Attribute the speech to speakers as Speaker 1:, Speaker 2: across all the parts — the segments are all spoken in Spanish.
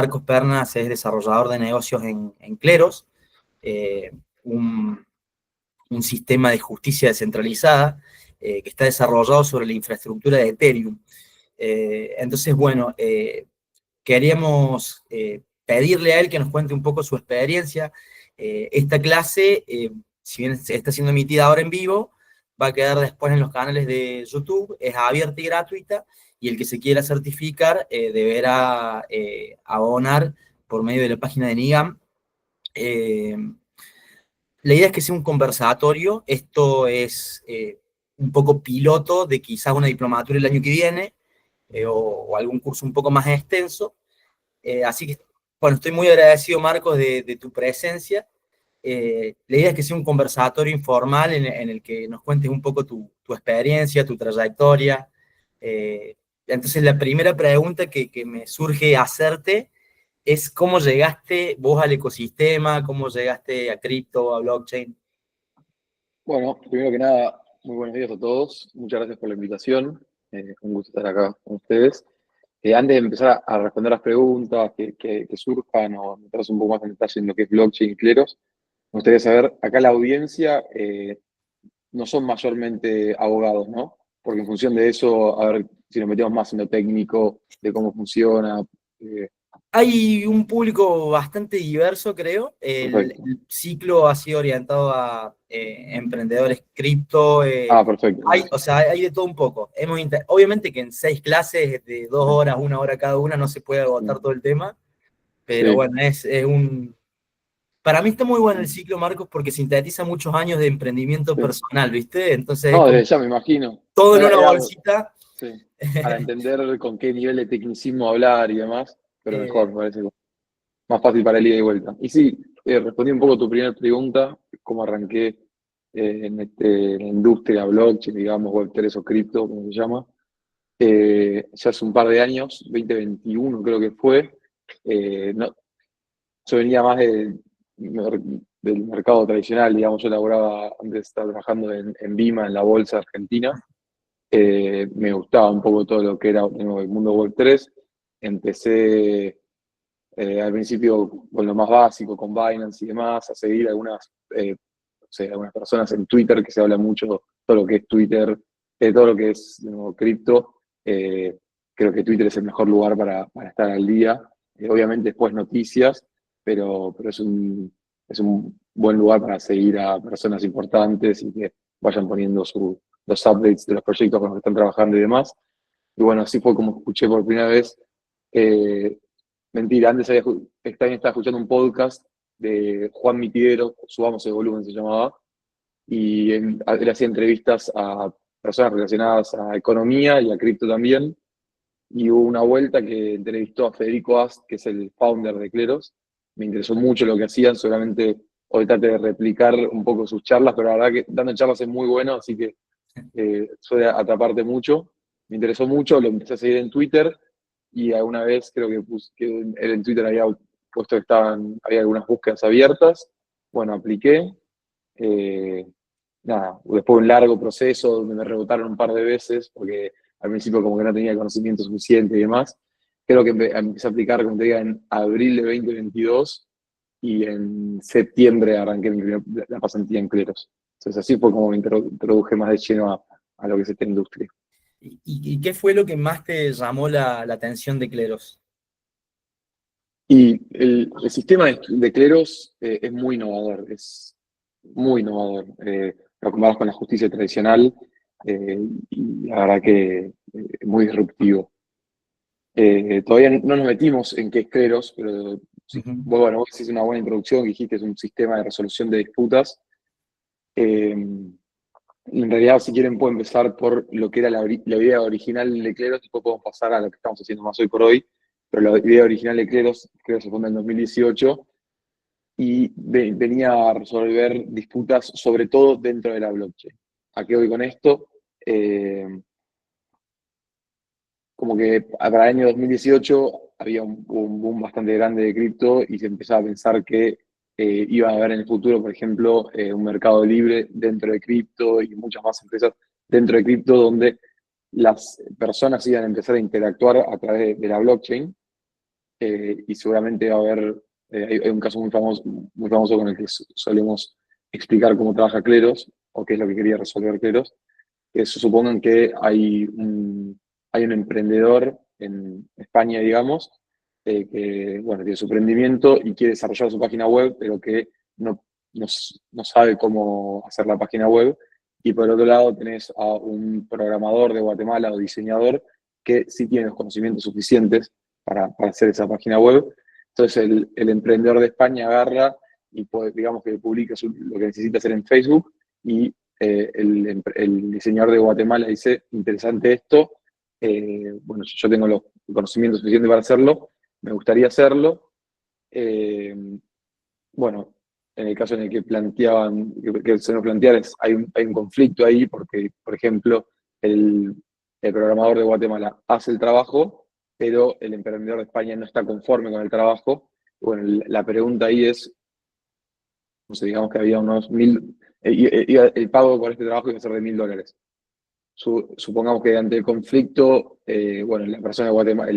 Speaker 1: Marcos Pernas es desarrollador de negocios en Kleros, un sistema de justicia descentralizada que está desarrollado sobre la infraestructura de Ethereum. Entonces, bueno, queríamos pedirle a él que nos cuente un poco su experiencia. Esta clase, si bien se está siendo emitida ahora en vivo, va a quedar después en los canales de YouTube, es abierta y gratuita, y el que se quiera certificar deberá abonar por medio de la página de NIGAM. La idea es que sea un conversatorio, esto es un poco piloto de quizás una diplomatura el año que viene, o algún curso un poco más extenso. Así que, bueno, estoy muy agradecido, Marcos, de tu presencia. La idea es que sea un conversatorio informal en el que nos cuentes un poco tu experiencia, tu trayectoria. Entonces, la primera pregunta que me surge hacerte es cómo llegaste vos al ecosistema, cómo llegaste a cripto, a blockchain.
Speaker 2: Bueno, primero que nada, muy buenos días a todos. Muchas gracias por la invitación. Un gusto estar acá con ustedes. Antes de empezar a responder las preguntas que surjan o meternos un poco más en detalle en lo que es blockchain y Kleros, me gustaría saber, acá la audiencia no son mayormente abogados, ¿no? Porque en función de eso, a ver si nos metemos más en lo técnico, de cómo funciona.
Speaker 1: Hay un público bastante diverso, creo.
Speaker 2: Perfecto.
Speaker 1: El ciclo ha sido orientado a emprendedores cripto.
Speaker 2: Perfecto.
Speaker 1: O sea, hay de todo un poco. Obviamente que en 6 clases de 2 horas, 1 hora cada una, no se puede agotar todo el tema, pero
Speaker 2: Sí.
Speaker 1: bueno, es un... Para mí está muy bueno el ciclo, Marcos, porque sintetiza muchos años de emprendimiento
Speaker 2: Sí.
Speaker 1: personal, ¿viste? Entonces es
Speaker 2: No,
Speaker 1: como
Speaker 2: desde ya me imagino.
Speaker 1: todo en una
Speaker 2: Era,
Speaker 1: bolsita.
Speaker 2: sí, para entender con qué nivel de tecnicismo hablar y demás, pero mejor,
Speaker 1: Eh,
Speaker 2: me parece más fácil para el ida y vuelta. Y sí, respondí un poco a tu primera pregunta, cómo arranqué en la industria blockchain, digamos, Web3 o cripto, como se llama. Ya hace un par de años, 2021 creo que fue. No, yo venía más del mercado tradicional, digamos, yo laboraba, antes de estar trabajando en Bima, en la bolsa argentina. Me gustaba un poco todo lo que era el mundo Web3. Empecé al principio con lo más básico, con Binance y demás, a seguir algunas personas en Twitter, que se habla mucho todo lo que es Twitter, todo lo que es cripto. Creo que Twitter es el mejor lugar para estar al día. Obviamente después noticias, pero es un buen lugar para seguir a personas importantes y que vayan poniendo los updates de los proyectos con los que están trabajando y demás. Y bueno, así fue como escuché por primera vez. eh, Mentira, antes estaba escuchando un podcast de Juan Mitiero, Subamos el Volumen se llamaba, y él hacía entrevistas a personas relacionadas a economía y a cripto también. Y hubo una vuelta que entrevistó a Federico Ast, que es el founder de Kleros. Me interesó mucho lo que hacían, solamente hoy traté de replicar un poco sus charlas, pero la verdad que dando charlas es muy bueno, así que suele atraparte mucho. Me interesó mucho, lo empecé a seguir en Twitter y alguna vez creo que él en Twitter había puesto que había algunas búsquedas abiertas. Bueno, apliqué. eh, Nada, después de un largo proceso donde me rebotaron un par de veces porque al principio como que no tenía conocimiento suficiente y demás. Creo que empecé a aplicar, como te diga, en abril de 2022 y en septiembre arranqué la pasantía en Kleros. Entonces así fue como me introduje más de lleno a lo que es esta industria.
Speaker 1: ¿Y qué fue lo que más te llamó la atención de Kleros?
Speaker 2: Y el sistema de Kleros es muy innovador, es muy innovador. Lo comparas con la justicia tradicional y la verdad que es muy disruptivo. Todavía no nos metimos en qué es Kleros, pero sí,
Speaker 1: Ujú.
Speaker 2: bueno, vos hiciste una buena introducción, dijiste es un sistema de resolución de disputas. Eh, en realidad, si quieren, puedo empezar por lo que era la idea original de Kleros, después podemos pasar a lo que estamos haciendo más hoy por hoy. Pero la idea original de Kleros, creo que se funda en 2018 y venía a resolver disputas, sobre todo dentro de la blockchain. ¿A qué voy con esto? Como que para el año 2018 había un boom bastante grande de cripto y se empezaba a pensar que iba a haber en el futuro, por ejemplo, un mercado libre dentro de cripto y muchas más empresas dentro de cripto donde las personas iban a empezar a interactuar a través de la blockchain. y seguramente va a haber, hay un caso muy famoso con el que solemos explicar cómo trabaja Cleros, o qué es lo que quería resolver Cleros, que supongan que hay un emprendedor en España, digamos, que bueno, tiene su emprendimiento y quiere desarrollar su página web, pero que no sabe cómo hacer la página web. Y por otro lado tenés a un programador de Guatemala o diseñador que sí tiene los conocimientos suficientes para hacer esa página web. Entonces el emprendedor de España agarra y digamos que publica lo que necesita hacer en Facebook, y el diseñador de Guatemala dice, interesante esto, bueno, yo tengo los conocimientos suficientes para hacerlo, me gustaría hacerlo. Eh, bueno, en el caso en el que planteaban, que se nos planteara, hay un conflicto ahí, porque, por ejemplo, el programador de Guatemala hace el trabajo, pero el emprendedor de España no está conforme con el trabajo. Bueno, la pregunta ahí es, no sé, digamos que había unos 1.000, el pago por este trabajo iba a ser de $1.000. Supongamos que ante el conflicto, bueno, la persona de Guatemala,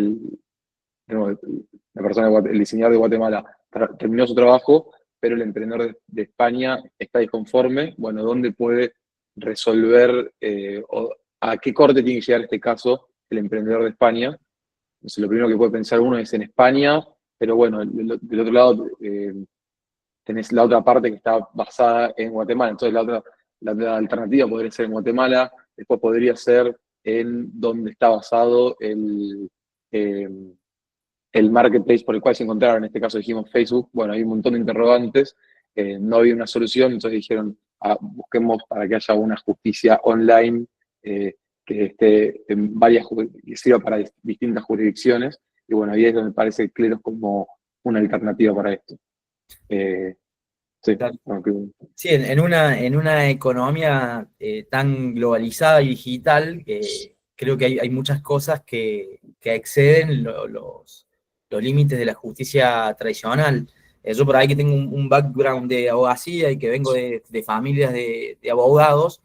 Speaker 2: no, el diseñador de Guatemala terminó su trabajo, pero el emprendedor de España está disconforme. Bueno, ¿dónde puede resolver, o a qué corte tiene que llegar este caso el emprendedor de España? Entonces, lo primero que puede pensar uno es en España, pero bueno, del otro lado tenés la otra parte que está basada en Guatemala. Entonces, la otra alternativa podría ser en Guatemala, después podría ser en donde está basado eh, el marketplace por el cual se encontraron. En este caso dijimos Facebook. Bueno, hay un montón de interrogantes, no había una solución, entonces dijeron, busquemos para que haya una justicia online, que esté en que sirva para distintas jurisdicciones. Y bueno, ahí es donde parece Cleros como una alternativa para esto. Sí, aunque,
Speaker 1: Sí, en una economía tan globalizada y digital, creo que hay muchas cosas que exceden los límites de la justicia tradicional. Yo por ahí que tengo un background de abogacía y que vengo de familias de abogados,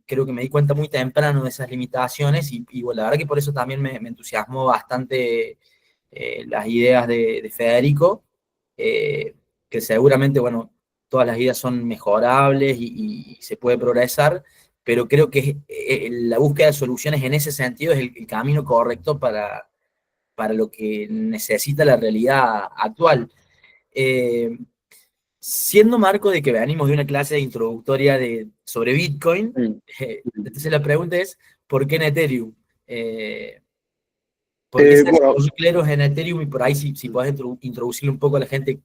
Speaker 1: creo que me di cuenta muy temprano de esas limitaciones y bueno, la verdad que por eso también me entusiasmó bastante las ideas de Federico, que seguramente, bueno, todas las ideas son mejorables y se puede progresar, pero creo que la búsqueda de soluciones en ese sentido es el camino correcto para lo que necesita la realidad actual. Eh, Siendo marco de que venimos de una clase introductoria sobre Bitcoin,
Speaker 2: mm, mm.
Speaker 1: entonces la pregunta es, ¿por qué en Ethereum? ¿Por qué se
Speaker 2: Bueno,
Speaker 1: desarrolló Cleros en Ethereum? Y por ahí si podés introducirle un poco a la gente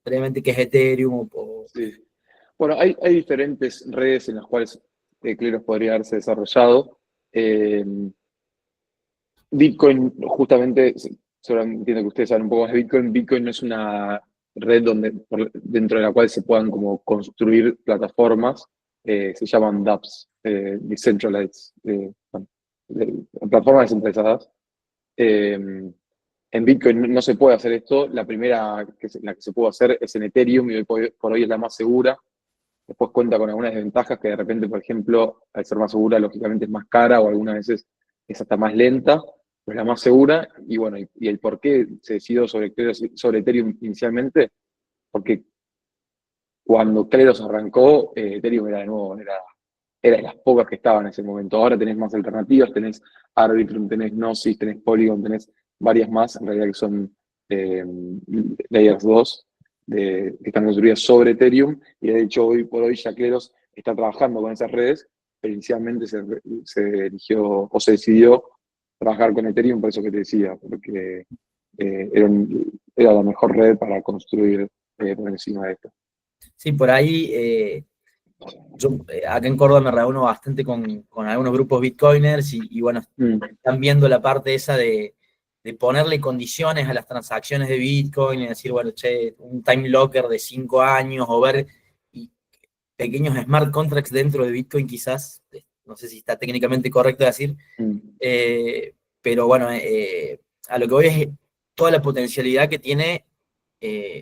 Speaker 1: brevemente qué es Ethereum.
Speaker 2: sí. Bueno, hay diferentes redes en las cuales Cleros podría haberse desarrollado. Eh, Bitcoin, justamente, seguramente entiendo que ustedes saben un poco más de Bitcoin. Bitcoin no es una red dentro de la cual se puedan como construir plataformas. Se llaman dApps, decentralized, bueno, plataformas descentralizadas. Eh, en Bitcoin no se puede hacer esto. La primera la que se puede hacer es en Ethereum, y hoy por hoy es la más segura. Después cuenta con algunas desventajas, que de repente, por ejemplo, al ser más segura, lógicamente es más cara, o algunas veces es hasta más lenta, pero es la más segura. Y bueno, y el por qué se decidió sobre Ethereum inicialmente, porque cuando Kleros arrancó, Ethereum era de nuevo, era de las pocas que estaban en ese momento. Ahora tenés más alternativas, tenés Arbitrum, tenés Gnosis, tenés Polygon, tenés varias más, en realidad, que son eh, Layers 2, que están construidas sobre Ethereum. Y de hecho hoy por hoy ya Kleros está trabajando con esas redes, pero inicialmente se eligió o se decidió trabajar con Ethereum, por eso que te decía, porque era la mejor red para construir por encima de esto.
Speaker 1: Sí, por ahí, yo acá en Córdoba me reúno bastante con algunos grupos bitcoiners y bueno,
Speaker 2: Mm,
Speaker 1: están viendo la parte esa de ponerle condiciones a las transacciones de Bitcoin y decir, bueno, che, un time locker de 5 años o ver y pequeños smart contracts dentro de Bitcoin quizás, no sé si está técnicamente correcto decir,
Speaker 2: mm.
Speaker 1: pero bueno, a lo que voy es toda la potencialidad que tiene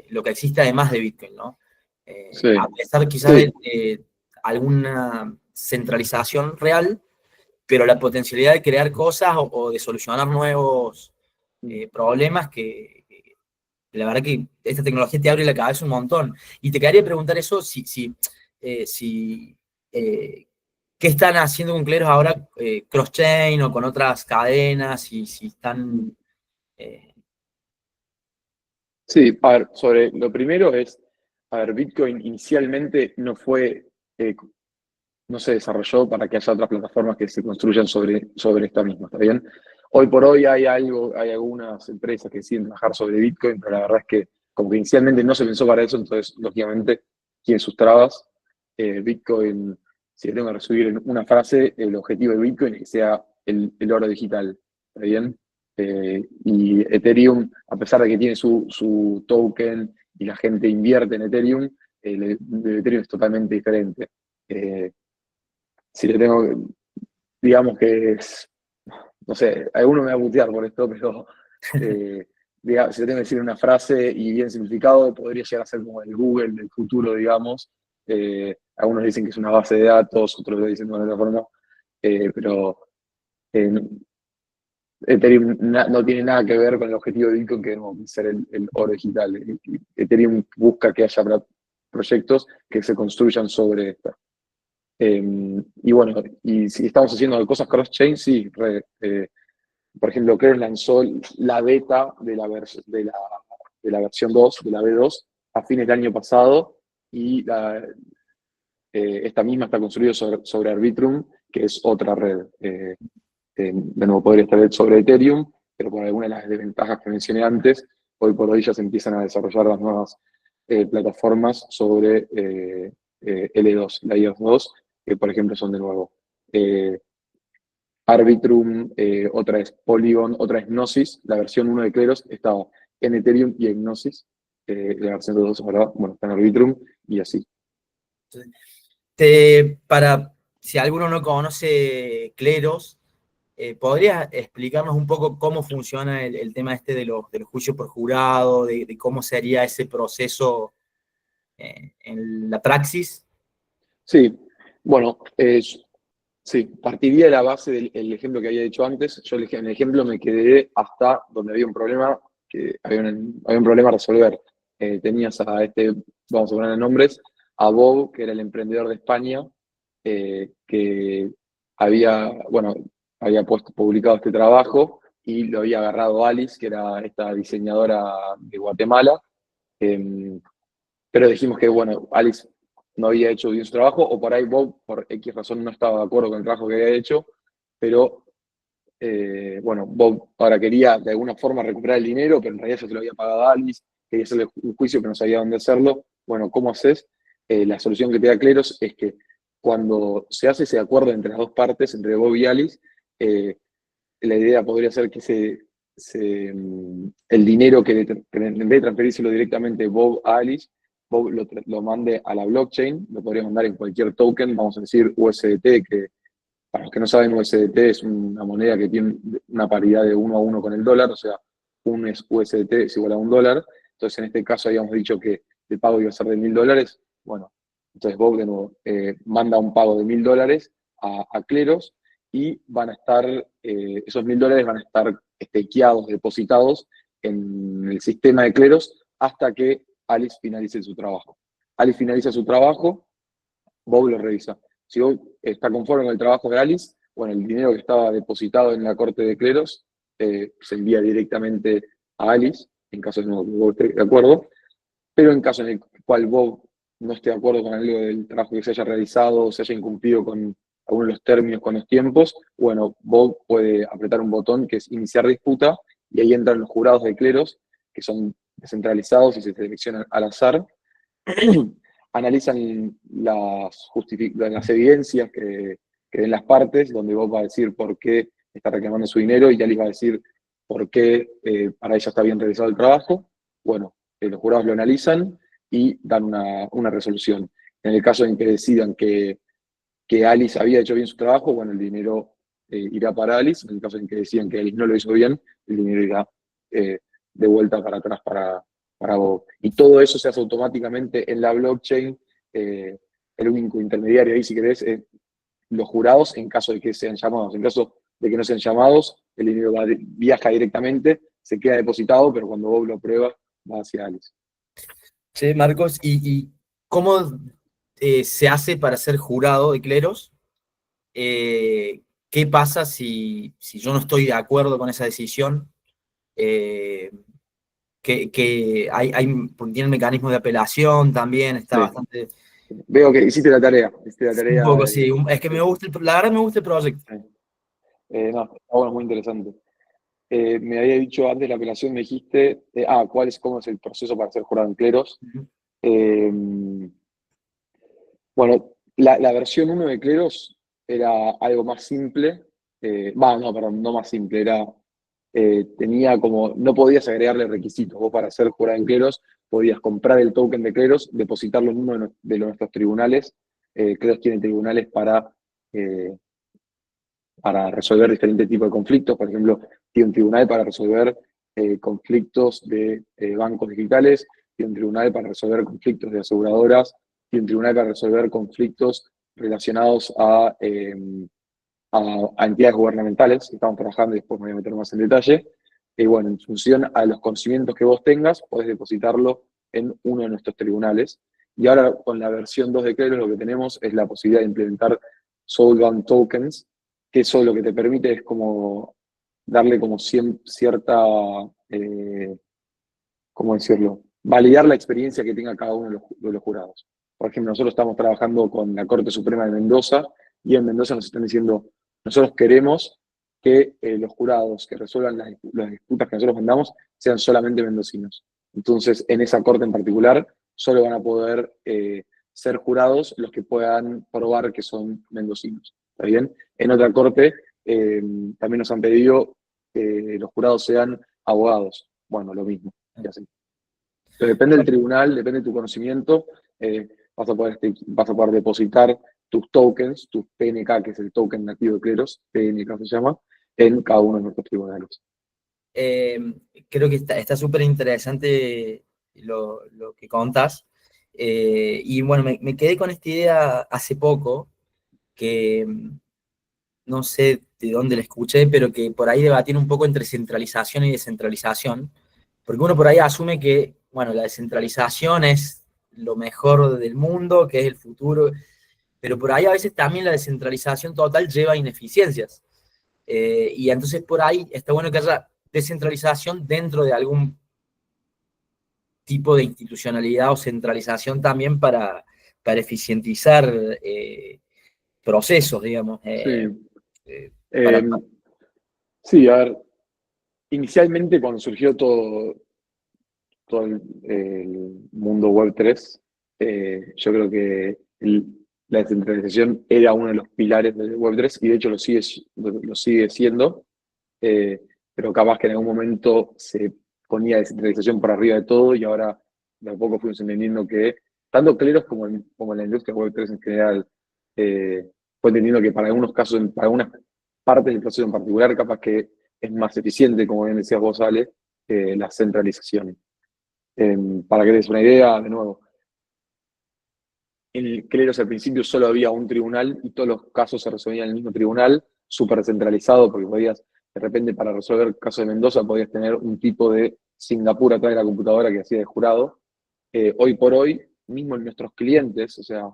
Speaker 1: lo que existe además de Bitcoin, ¿no? A
Speaker 2: Sí,
Speaker 1: pesar quizás
Speaker 2: sí,
Speaker 1: de alguna centralización real, pero la potencialidad de crear cosas o de solucionar problemas que la verdad que esta tecnología te abre la cabeza un montón. Y te quería preguntar eso, si ¿qué están haciendo con Cleros ahora, cross-chain o con otras cadenas? Y si están... eh,
Speaker 2: Sí, a ver, sobre lo primero es, a ver, Bitcoin inicialmente eh, no se desarrolló para que haya otras plataformas que se construyan sobre esta misma, ¿está bien? Hoy por hoy hay algunas empresas que deciden trabajar sobre Bitcoin, pero la verdad es que como que inicialmente no se pensó para eso, entonces lógicamente tiene sus trabas. Bitcoin, si le tengo que resumir en una frase, el objetivo de Bitcoin es que sea el oro digital, ¿está bien? Y Ethereum, a pesar de que tiene su token y la gente invierte en Ethereum, el Ethereum es totalmente diferente. Eh, si le tengo, digamos que es, no sé, alguno me va a putear por esto, pero si le tengo que decir una frase y bien significado, podría llegar a ser como el Google del futuro, digamos. Algunos dicen que es una base de datos, otros lo dicen de otra forma, pero eh, Ethereum no tiene nada que ver con el objetivo de Bitcoin, que es ser el oro digital. Ethereum busca que haya proyectos que se construyan sobre esto. Y bueno, y si estamos haciendo cosas cross-chain, sí. Por ejemplo, Clear lanzó la beta de la versión 2 de la V2, a fines del año pasado, y esta misma está construida sobre Arbitrum, que es otra red. De nuevo, podría estar sobre Ethereum, pero por alguna de las desventajas que mencioné antes, hoy por hoy ya se empiezan a desarrollar las nuevas plataformas sobre L2, Layer 2, que por ejemplo son de nuevo eh, Arbitrum, otra es Polygon, otra es Gnosis. La versión 1 de Cleros estaba en Ethereum y en Gnosis. La versión 2 ahora, bueno, está en Arbitrum y así.
Speaker 1: si alguno no conoce Cleros, ¿podrías explicarnos un poco cómo funciona el tema este de los juicios por jurado, de cómo sería ese proceso en la praxis?
Speaker 2: Sí, bueno, sí, partiría de la base del ejemplo que había dicho antes. Yo en el ejemplo me quedé hasta donde había un problema, que había un problema a resolver. Tenías vamos a poner nombres, a Bob, que era el emprendedor de España, que bueno, había publicado este trabajo y lo había agarrado Alice, que era esta diseñadora de Guatemala. Pero dijimos que, bueno, Alice no había hecho bien su trabajo, o por ahí Bob, por X razón, no estaba de acuerdo con el trabajo que había hecho, pero bueno, Bob ahora quería de alguna forma recuperar el dinero, pero en realidad ya se lo había pagado a Alice, quería hacerle un juicio, pero no sabía dónde hacerlo. Bueno, ¿cómo haces? La solución que te da Cleros es que cuando se hace ese acuerdo entre las dos partes, entre Bob y Alice, eh, la idea podría ser que el dinero en vez de transferírselo directamente Bob a Alice, Bob lo mande a la blockchain, lo podría mandar en cualquier token, vamos a decir USDT, que para los que no saben, USDT es una moneda que tiene una paridad de 1 a 1 con el dólar, o sea, un USDT es igual a $1. Entonces, en este caso habíamos dicho que el pago iba a ser de $1000. Bueno, entonces Bob de nuevo manda un pago de $1000 a Cleros y van a estar, esos $1000 van a estar stakeados, depositados en el sistema de Cleros hasta que Alice finalice su trabajo. Alice finaliza su trabajo, Bob lo revisa. Si Bob está conforme con el trabajo de Alice, bueno, el dinero que estaba depositado en la corte de cleros se envía directamente a Alice, en caso de que Bob esté de acuerdo, pero en caso en el cual Bob no esté de acuerdo con algo del trabajo que se haya realizado o se haya incumplido con algunos de los términos, con los tiempos, bueno, Bob puede apretar un botón que es iniciar disputa y ahí entran los jurados de cleros, que son descentralizados y se seleccionan al azar. Analizan las evidencias que den las partes, donde Bob va a decir por qué está reclamando su dinero y Alice va a decir por qué para ella está bien realizado el trabajo. Bueno, los jurados lo analizan y dan una resolución. En el caso en que decidan que Alice había hecho bien su trabajo, bueno, el dinero irá para Alice. En el caso en que decidan que Alice no lo hizo bien, el dinero irá eh, de vuelta para atrás para Bob. Y todo eso se hace automáticamente en la blockchain. El único intermediario ahí, si querés, es los jurados en caso de que sean llamados. En caso de que no sean llamados, el dinero viaja directamente se queda depositado, pero cuando Bob lo aprueba, va hacia Alice.
Speaker 1: Sí, Marcos, ¿y cómo se hace para ser jurado de cleros? ¿Qué pasa si yo no estoy de acuerdo con esa decisión? Eh, que tiene mecanismos de apelación también, está
Speaker 2: Sí.
Speaker 1: bastante,
Speaker 2: Veo que hiciste la
Speaker 1: un
Speaker 2: tarea.
Speaker 1: poco, sí, es que me gusta, la verdad me gusta el proyecto.
Speaker 2: No, está bueno, muy interesante. Me había dicho antes de la apelación, me dijiste, cómo es el proceso para ser jurado en cleros.
Speaker 1: Ujú.
Speaker 2: Eh, bueno, la versión uno de cleros era algo más simple. No, perdón, no más simple, tenía como, no podías agregarle requisitos. Vos para ser jurado en cleros podías comprar el token de cleros, depositarlo en uno de nuestros tribunales. Cleros tiene tribunales eh, para resolver diferentes tipos de conflictos. Por ejemplo, tiene un tribunal para resolver conflictos de bancos digitales, tiene un tribunal para resolver conflictos de aseguradoras, tiene un tribunal para resolver conflictos relacionados a entidades gubernamentales, que estamos trabajando y después me voy a meter más en detalle. Y bueno, en función a los conocimientos que vos tengas, podés depositarlo en uno de nuestros tribunales. Y ahora con la versión 2 de Cleros lo que tenemos es la posibilidad de implementar Soulbound Tokens, que eso lo que te permite es como darle como cierta, ¿cómo decirlo? Validar la experiencia que tenga cada uno de los jurados. Por ejemplo, nosotros estamos trabajando con la Corte Suprema de Mendoza y en Mendoza nos están diciendo, nosotros queremos que los jurados que resuelvan las disputas que nosotros mandamos sean solamente mendocinos. Entonces, en esa corte en particular, solo van a poder ser jurados los que puedan probar que son mendocinos. ¿Está bien? En otra corte también nos han pedido que los jurados sean abogados. Bueno, lo mismo. Y así. Pero depende del tribunal, depende de tu conocimiento, vas a poder depositar tus tokens, tus PNK, que es el token nativo de cleros, PNK se llama, en cada uno de nuestros tribunales.
Speaker 1: Eh, Creo que está súper interesante lo que contas. Y bueno, me quedé con esta idea hace poco, que no sé de dónde la escuché, pero que por ahí debatir un poco entre centralización y descentralización, porque uno por ahí asume que, bueno, la descentralización es lo mejor del mundo, que es el futuro, pero por ahí a veces también la descentralización total lleva a ineficiencias. Y entonces por ahí está bueno que haya descentralización dentro de algún tipo de institucionalidad o centralización también para eficientizar procesos, digamos.
Speaker 2: Sí,
Speaker 1: Eh, para,
Speaker 2: eh, sí, a ver, inicialmente cuando surgió todo el mundo Web3, yo creo que la descentralización era uno de los pilares del Web3 y de hecho lo sigue siendo, eh, pero capaz que en algún momento se ponía descentralización por arriba de todo y ahora de a poco fuimos entendiendo que tanto Cleros como la industria Web3 en general fue entendiendo que para algunos casos, para algunas partes del proceso en particular, capaz que es más eficiente, como bien decías vos, Ale, la centralización. Para que te des una idea, de nuevo, en Cleros al principio solo había un tribunal y todos los casos se resolvían en el mismo tribunal, súper centralizado, porque podías, de repente, para resolver el caso de Mendoza, podías tener un tipo de Singapur atrás de la computadora que hacía de jurado. Hoy por hoy, mismo en nuestros clientes, o sea,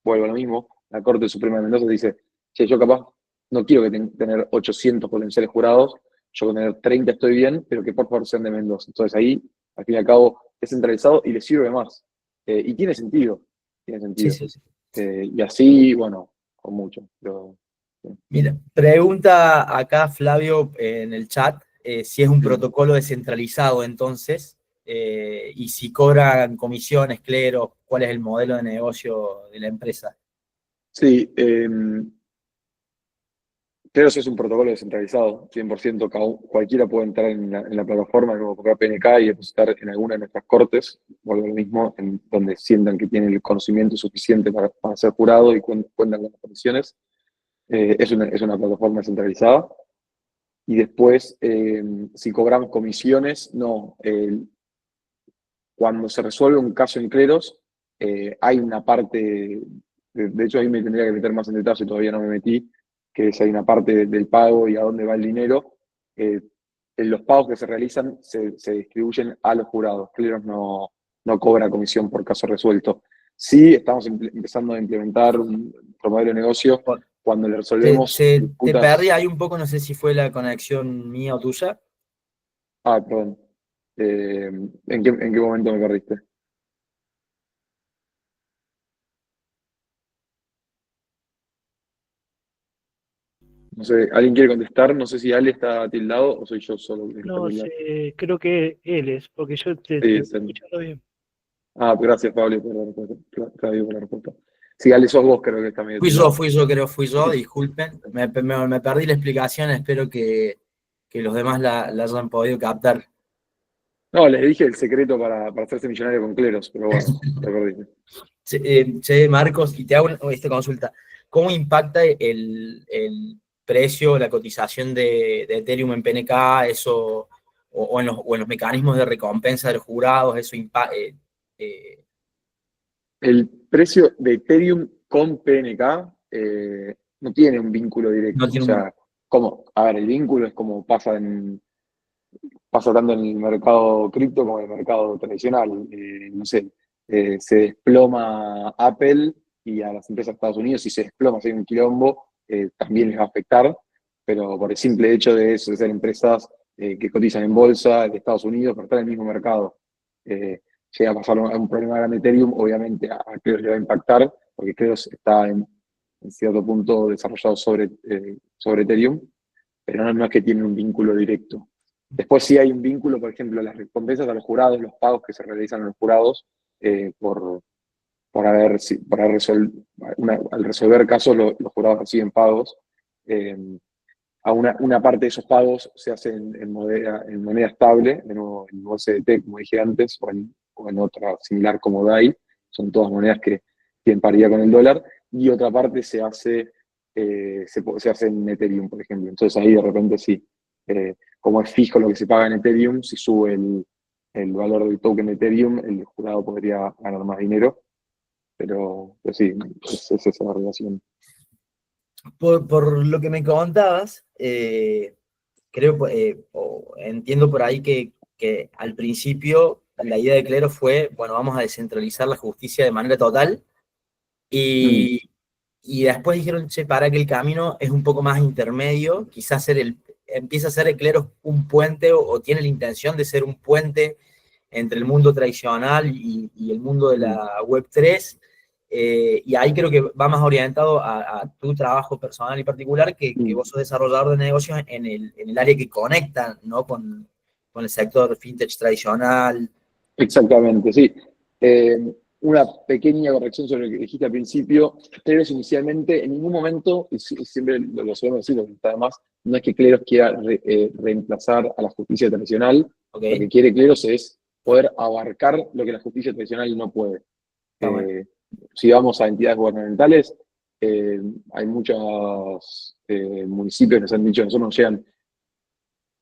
Speaker 2: vuelvo a lo mismo, la Corte Suprema de Mendoza dice, che, yo capaz no quiero tener 800 potenciales jurados, yo con tener 30 estoy bien, pero que por favor sean de Mendoza. Entonces ahí, al fin y al cabo, es centralizado y le sirve más. Y tiene
Speaker 1: sí,
Speaker 2: sentido.
Speaker 1: sí, sí.
Speaker 2: Y así, bueno, con mucho. Sí.
Speaker 1: Mira, pregunta acá Flavio en el chat si es un
Speaker 2: Mm.
Speaker 1: protocolo descentralizado entonces, y si cobran comisiones, clero, cuál es el modelo de negocio de la empresa.
Speaker 2: Sí, pero eso es un protocolo descentralizado, 100%, cualquiera puede entrar en la plataforma como comprar PNK y depositar en alguna de nuestras cortes, o lo mismo, en donde sientan que tienen el conocimiento suficiente para ser jurado y cuentan con las condiciones. Es una plataforma descentralizada. Y después, si cobramos comisiones, no. Cuando se resuelve un caso en cleros, hay una parte, de hecho ahí me tendría que meter más en detalle, todavía no me metí, que es hay una parte del pago y a dónde va el dinero. los pagos que se realizan se distribuyen a los jurados. Cleros no cobra comisión por caso resuelto. Sí, estamos empezando a implementar nuestro modelo de negocio cuando le resolvemos
Speaker 1: Te perdí
Speaker 2: disputas.
Speaker 1: ahí un poco, no sé si fue la conexión mía o tuya.
Speaker 2: Ah, perdón. ¿En qué momento me perdiste? No sé, ¿alguien quiere contestar? No sé si Ale está tildado o soy yo solo que está
Speaker 3: No
Speaker 2: tildado.
Speaker 3: sé, creo que él es, porque yo te
Speaker 2: Sí,
Speaker 3: estoy escuchando bien.
Speaker 2: Ah, gracias, Pablo, por la respuesta. Claudio, por la respuesta. Sí, Ale, sos vos, creo que está medio tildado.
Speaker 1: Fui yo, disculpen. Me perdí la explicación, espero que los demás la hayan podido captar.
Speaker 2: No, les dije el secreto para hacerse millonario con cleros, pero bueno, te perdiste.
Speaker 1: Che, Marcos, y te hago esta consulta. ¿Cómo impacta el precio, la cotización de Ethereum en PNK, eso, o en los mecanismos de recompensa de los jurados, eso impacta?
Speaker 2: El precio de Ethereum con PNK no tiene un vínculo
Speaker 1: No
Speaker 2: directo. O
Speaker 1: tiene un...
Speaker 2: sea, a ver, el vínculo es como pasa tanto en el mercado cripto como en el mercado tradicional. No sé, se desploma Apple y a las empresas de Estados Unidos, si se desploma, si hay un quilombo, también les va a afectar, pero por el simple hecho de eso, de ser empresas que cotizan en bolsa de Estados Unidos, para estar en el mismo mercado, llega a pasar un problema grande Ethereum, obviamente a Kleos le va a impactar, porque Kleos está en cierto punto desarrollado sobre Ethereum, pero no es que tienen un vínculo directo. Después sí hay un vínculo, por ejemplo, las recompensas a los jurados, los pagos que se realizan a los jurados por al resolver casos los jurados reciben pagos. Eh, una parte de esos pagos se hace en moneda estable, de nuevo en USDT, como dije antes, o en otra similar como DAI, son todas monedas que tienen paridad con el dólar, y otra parte se hace en Ethereum, por ejemplo. Entonces ahí de repente sí, como es fijo lo que se paga en Ethereum, si sube el valor del token de Ethereum, el jurado podría ganar más dinero, pero sí, es esa la relación.
Speaker 1: Por lo que me contabas, creo, o entiendo por ahí que al principio la idea de Clero fue, bueno, vamos a descentralizar la justicia de manera total,
Speaker 2: Mm,
Speaker 1: y después dijeron, che, para que el camino es un poco más intermedio, quizás empieza a ser el Clero un puente, o tiene la intención de ser un puente entre el mundo tradicional y el mundo de
Speaker 2: mm,
Speaker 1: la Web3. Y ahí creo que va más orientado a tu trabajo personal y particular, que
Speaker 2: mm.
Speaker 1: vos sos desarrollador de negocios en el área que conecta, ¿no? Con el sector fintech tradicional.
Speaker 2: Exactamente, sí. Eh, una pequeña corrección sobre lo que dijiste al principio. Cleros inicialmente, en ningún momento, y siempre lo solemos decir, porque además, no es que Cleros quiera reemplazar a la justicia tradicional.
Speaker 1: Ok,
Speaker 2: Lo que quiere Cleros es poder abarcar lo que la justicia tradicional no puede.
Speaker 1: está bueno.
Speaker 2: Eh, si vamos a entidades gubernamentales, eh, hay muchos municipios que nos han dicho, nosotros nos llegan,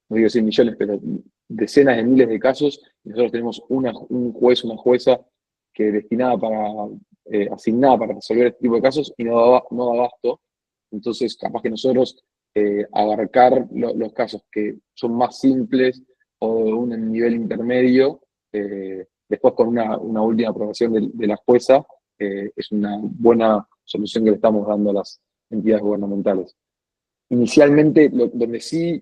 Speaker 2: no digo 100 millones, pero decenas de miles de casos, y nosotros tenemos un juez, una jueza que asignada para resolver este tipo de casos y no da abasto. Entonces, capaz que nosotros abarcar los casos que son más simples o de un nivel intermedio, después con una última aprobación de la jueza, es una buena solución que le estamos dando a las entidades gubernamentales. Inicialmente, donde sí,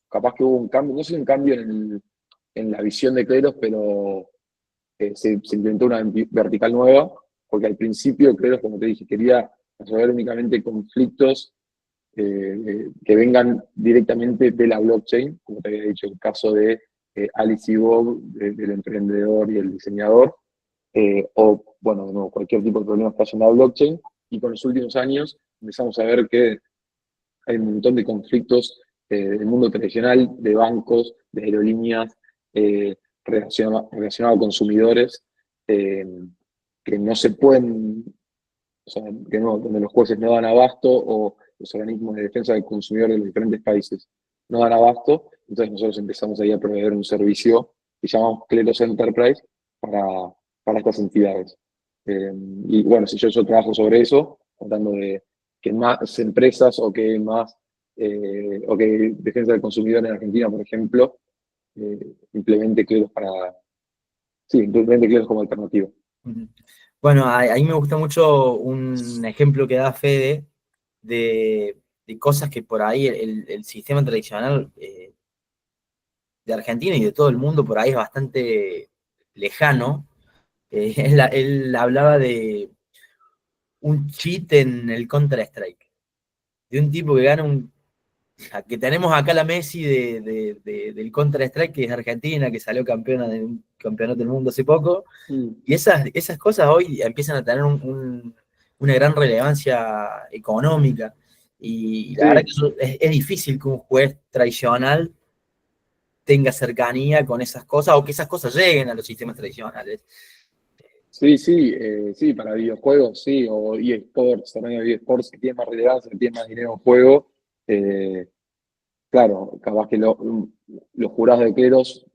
Speaker 2: capaz que hubo un cambio, no sé, un cambio en la visión de Cleros, pero se implementó una vertical nueva, porque al principio Cleros, como te dije, quería resolver únicamente conflictos que vengan directamente de la blockchain, como te había dicho, el caso de Alice y Bob, del emprendedor y el diseñador, o, bueno, de nuevo, cualquier tipo de problema que haya en la blockchain, y con los últimos años empezamos a ver que hay un montón de conflictos del mundo tradicional, de bancos, de aerolíneas, relacionado a consumidores, eh, que no se pueden, o sea, donde los jueces no dan abasto o los organismos de defensa del consumidor de los diferentes países no dan abasto. Entonces nosotros empezamos ahí a proveer un servicio que llamamos Cleros Enterprise para, para estas entidades. Y bueno, si yo trabajo sobre eso, tratando de que más empresas o que más o que Defensa del Consumidor en Argentina, por ejemplo, implemente cleros implemente cleros como alternativa.
Speaker 1: Bueno, ahí me gusta mucho un ejemplo que da Fede de cosas que por ahí el sistema tradicional de Argentina y de todo el mundo por ahí es bastante lejano. Él hablaba de un cheat en el Counter-Strike, de un tipo que gana que tenemos acá la Messi del Counter-Strike, que es Argentina, que salió campeona de un campeonato del mundo hace poco, y esas cosas hoy empiezan a tener una gran relevancia económica, y la verdad que es difícil que un juez tradicional tenga cercanía con esas cosas, o que esas cosas lleguen a los sistemas tradicionales.
Speaker 2: Sí, para videojuegos, sí, o eSports, también hay eSports que tienen más relevancia, que tienen más dinero en juego. Claro, capaz que los jurados de cleros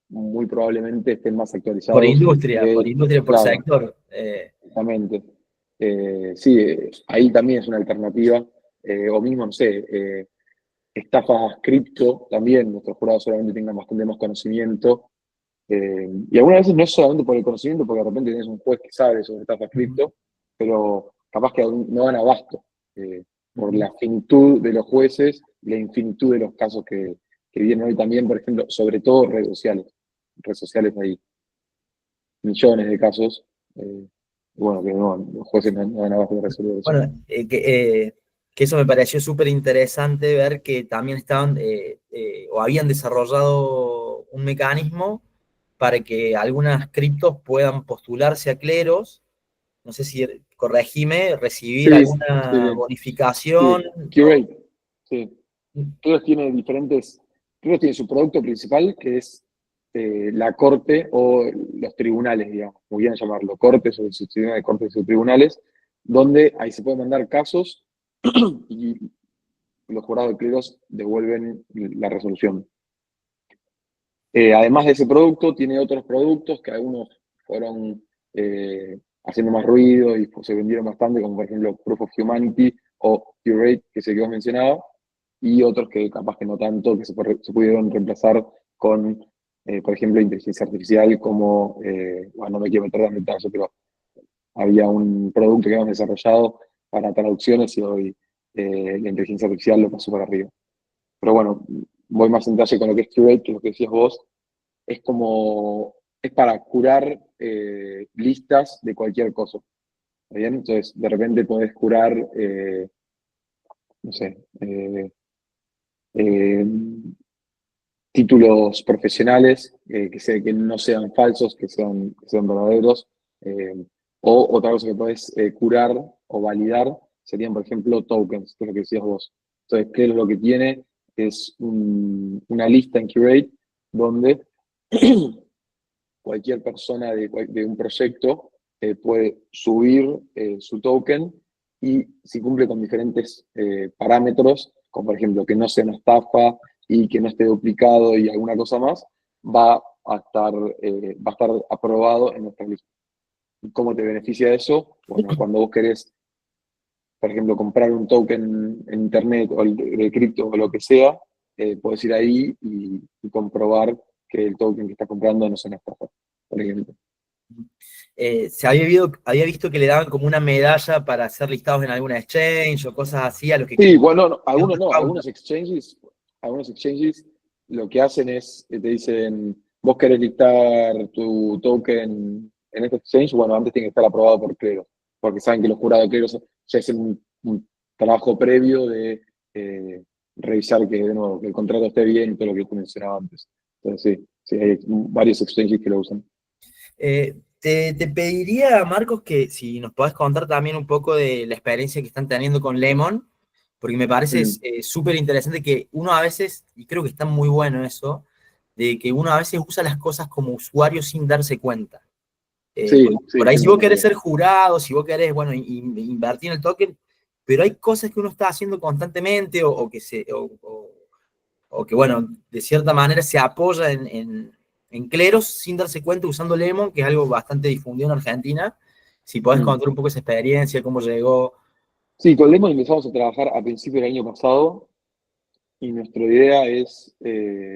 Speaker 2: muy probablemente estén más
Speaker 1: Por
Speaker 2: actualizados.
Speaker 1: industria, por
Speaker 2: Claro,
Speaker 1: sector.
Speaker 2: exactamente. Sí, ahí también es una alternativa. O mismo, no sé, estafas cripto también, nuestros jurados solamente tengan bastante más conocimiento. Y algunas veces no es solamente por el conocimiento, porque de repente tienes un juez que sabe sobre estafas cripto, pero capaz que no dan abasto por la finitud de los jueces y la infinitud de los casos que vienen hoy también, por ejemplo, sobre todo redes sociales hay millones de casos, bueno, que no, los jueces no dan abasto de resolver eso.
Speaker 1: Bueno, que eso me pareció súper interesante ver que también estaban o habían desarrollado un mecanismo para que algunas criptos puedan postularse a cleros, no sé si, corregime, recibir
Speaker 2: Sí, sí,
Speaker 1: alguna
Speaker 2: sí,
Speaker 1: bonificación.
Speaker 2: sí. Curate, sí. Todos tienen todos tienen su producto principal, que es la corte o los tribunales, digamos, como quieran llamarlo, cortes o sistema de cortes o tribunales, donde ahí se pueden mandar casos y los jurados de cleros devuelven la resolución. Además de ese producto, tiene otros productos que algunos fueron haciendo más ruido y se vendieron bastante, como por ejemplo Proof of Humanity o Curate, que es el que vos mencionabas, y otros que capaz que no tanto, que se pudieron reemplazar con, por ejemplo, inteligencia artificial, como, bueno, no me quiero meter en detalle, pero había un producto que hemos desarrollado para traducciones y hoy la inteligencia artificial lo pasó por arriba. Pero bueno, voy más en detalle con lo que es Curate, que es lo que decías vos, es para curar listas de cualquier cosa. ¿Está bien? Entonces, de repente podés curar, no sé, eh, títulos profesionales que no sean falsos, que sean verdaderos. O otra cosa que podés curar o validar serían, por ejemplo, tokens, que es lo que decías vos. Entonces, ¿qué es lo que tiene? Es una lista en Curate donde cualquier persona de un proyecto puede subir su token y si cumple con diferentes parámetros, como por ejemplo que no sea una estafa y que no esté duplicado y alguna cosa más, va a estar aprobado en nuestra lista. ¿Cómo te beneficia eso? Bueno, cuando vos querés, por ejemplo, comprar un token en internet o de cripto o lo que sea, podés ir ahí y comprobar que el token que estás comprando no es una estafa, por ejemplo.
Speaker 1: Había visto que le daban como una medalla para ser listados en alguna exchange o cosas así a los que
Speaker 2: Sí, bueno, no,
Speaker 1: ciertas
Speaker 2: no,
Speaker 1: pautas.
Speaker 2: algunos exchanges lo que hacen es, te dicen, vos querés listar tu token en este exchange, bueno, antes tiene que estar aprobado por cleros, porque saben que los jurados de cleros ya hacen un trabajo previo de revisar que, de nuevo, que el contrato esté bien y todo lo que tú mencionabas antes. Entonces, sí, hay varios exchanges que lo usan.
Speaker 1: Te pediría, Marcos, que si nos podés contar también un poco de la experiencia que están teniendo con Lemon, porque me parece súper interesante que uno a veces, y creo que está muy bueno eso, de que uno a veces usa las cosas como usuario sin darse cuenta.
Speaker 2: Sí,
Speaker 1: Por ahí si vos querés
Speaker 2: 100%.
Speaker 1: ser jurado, si vos querés, bueno, invertir en el token, pero hay cosas que uno está haciendo constantemente o que, bueno, de cierta manera se apoya en cleros sin darse cuenta usando Lemon, que es algo bastante difundido en Argentina. Si podés contar un poco esa experiencia, cómo llegó.
Speaker 2: Sí, con Lemon empezamos a trabajar a principios del año pasado. Y nuestra idea es,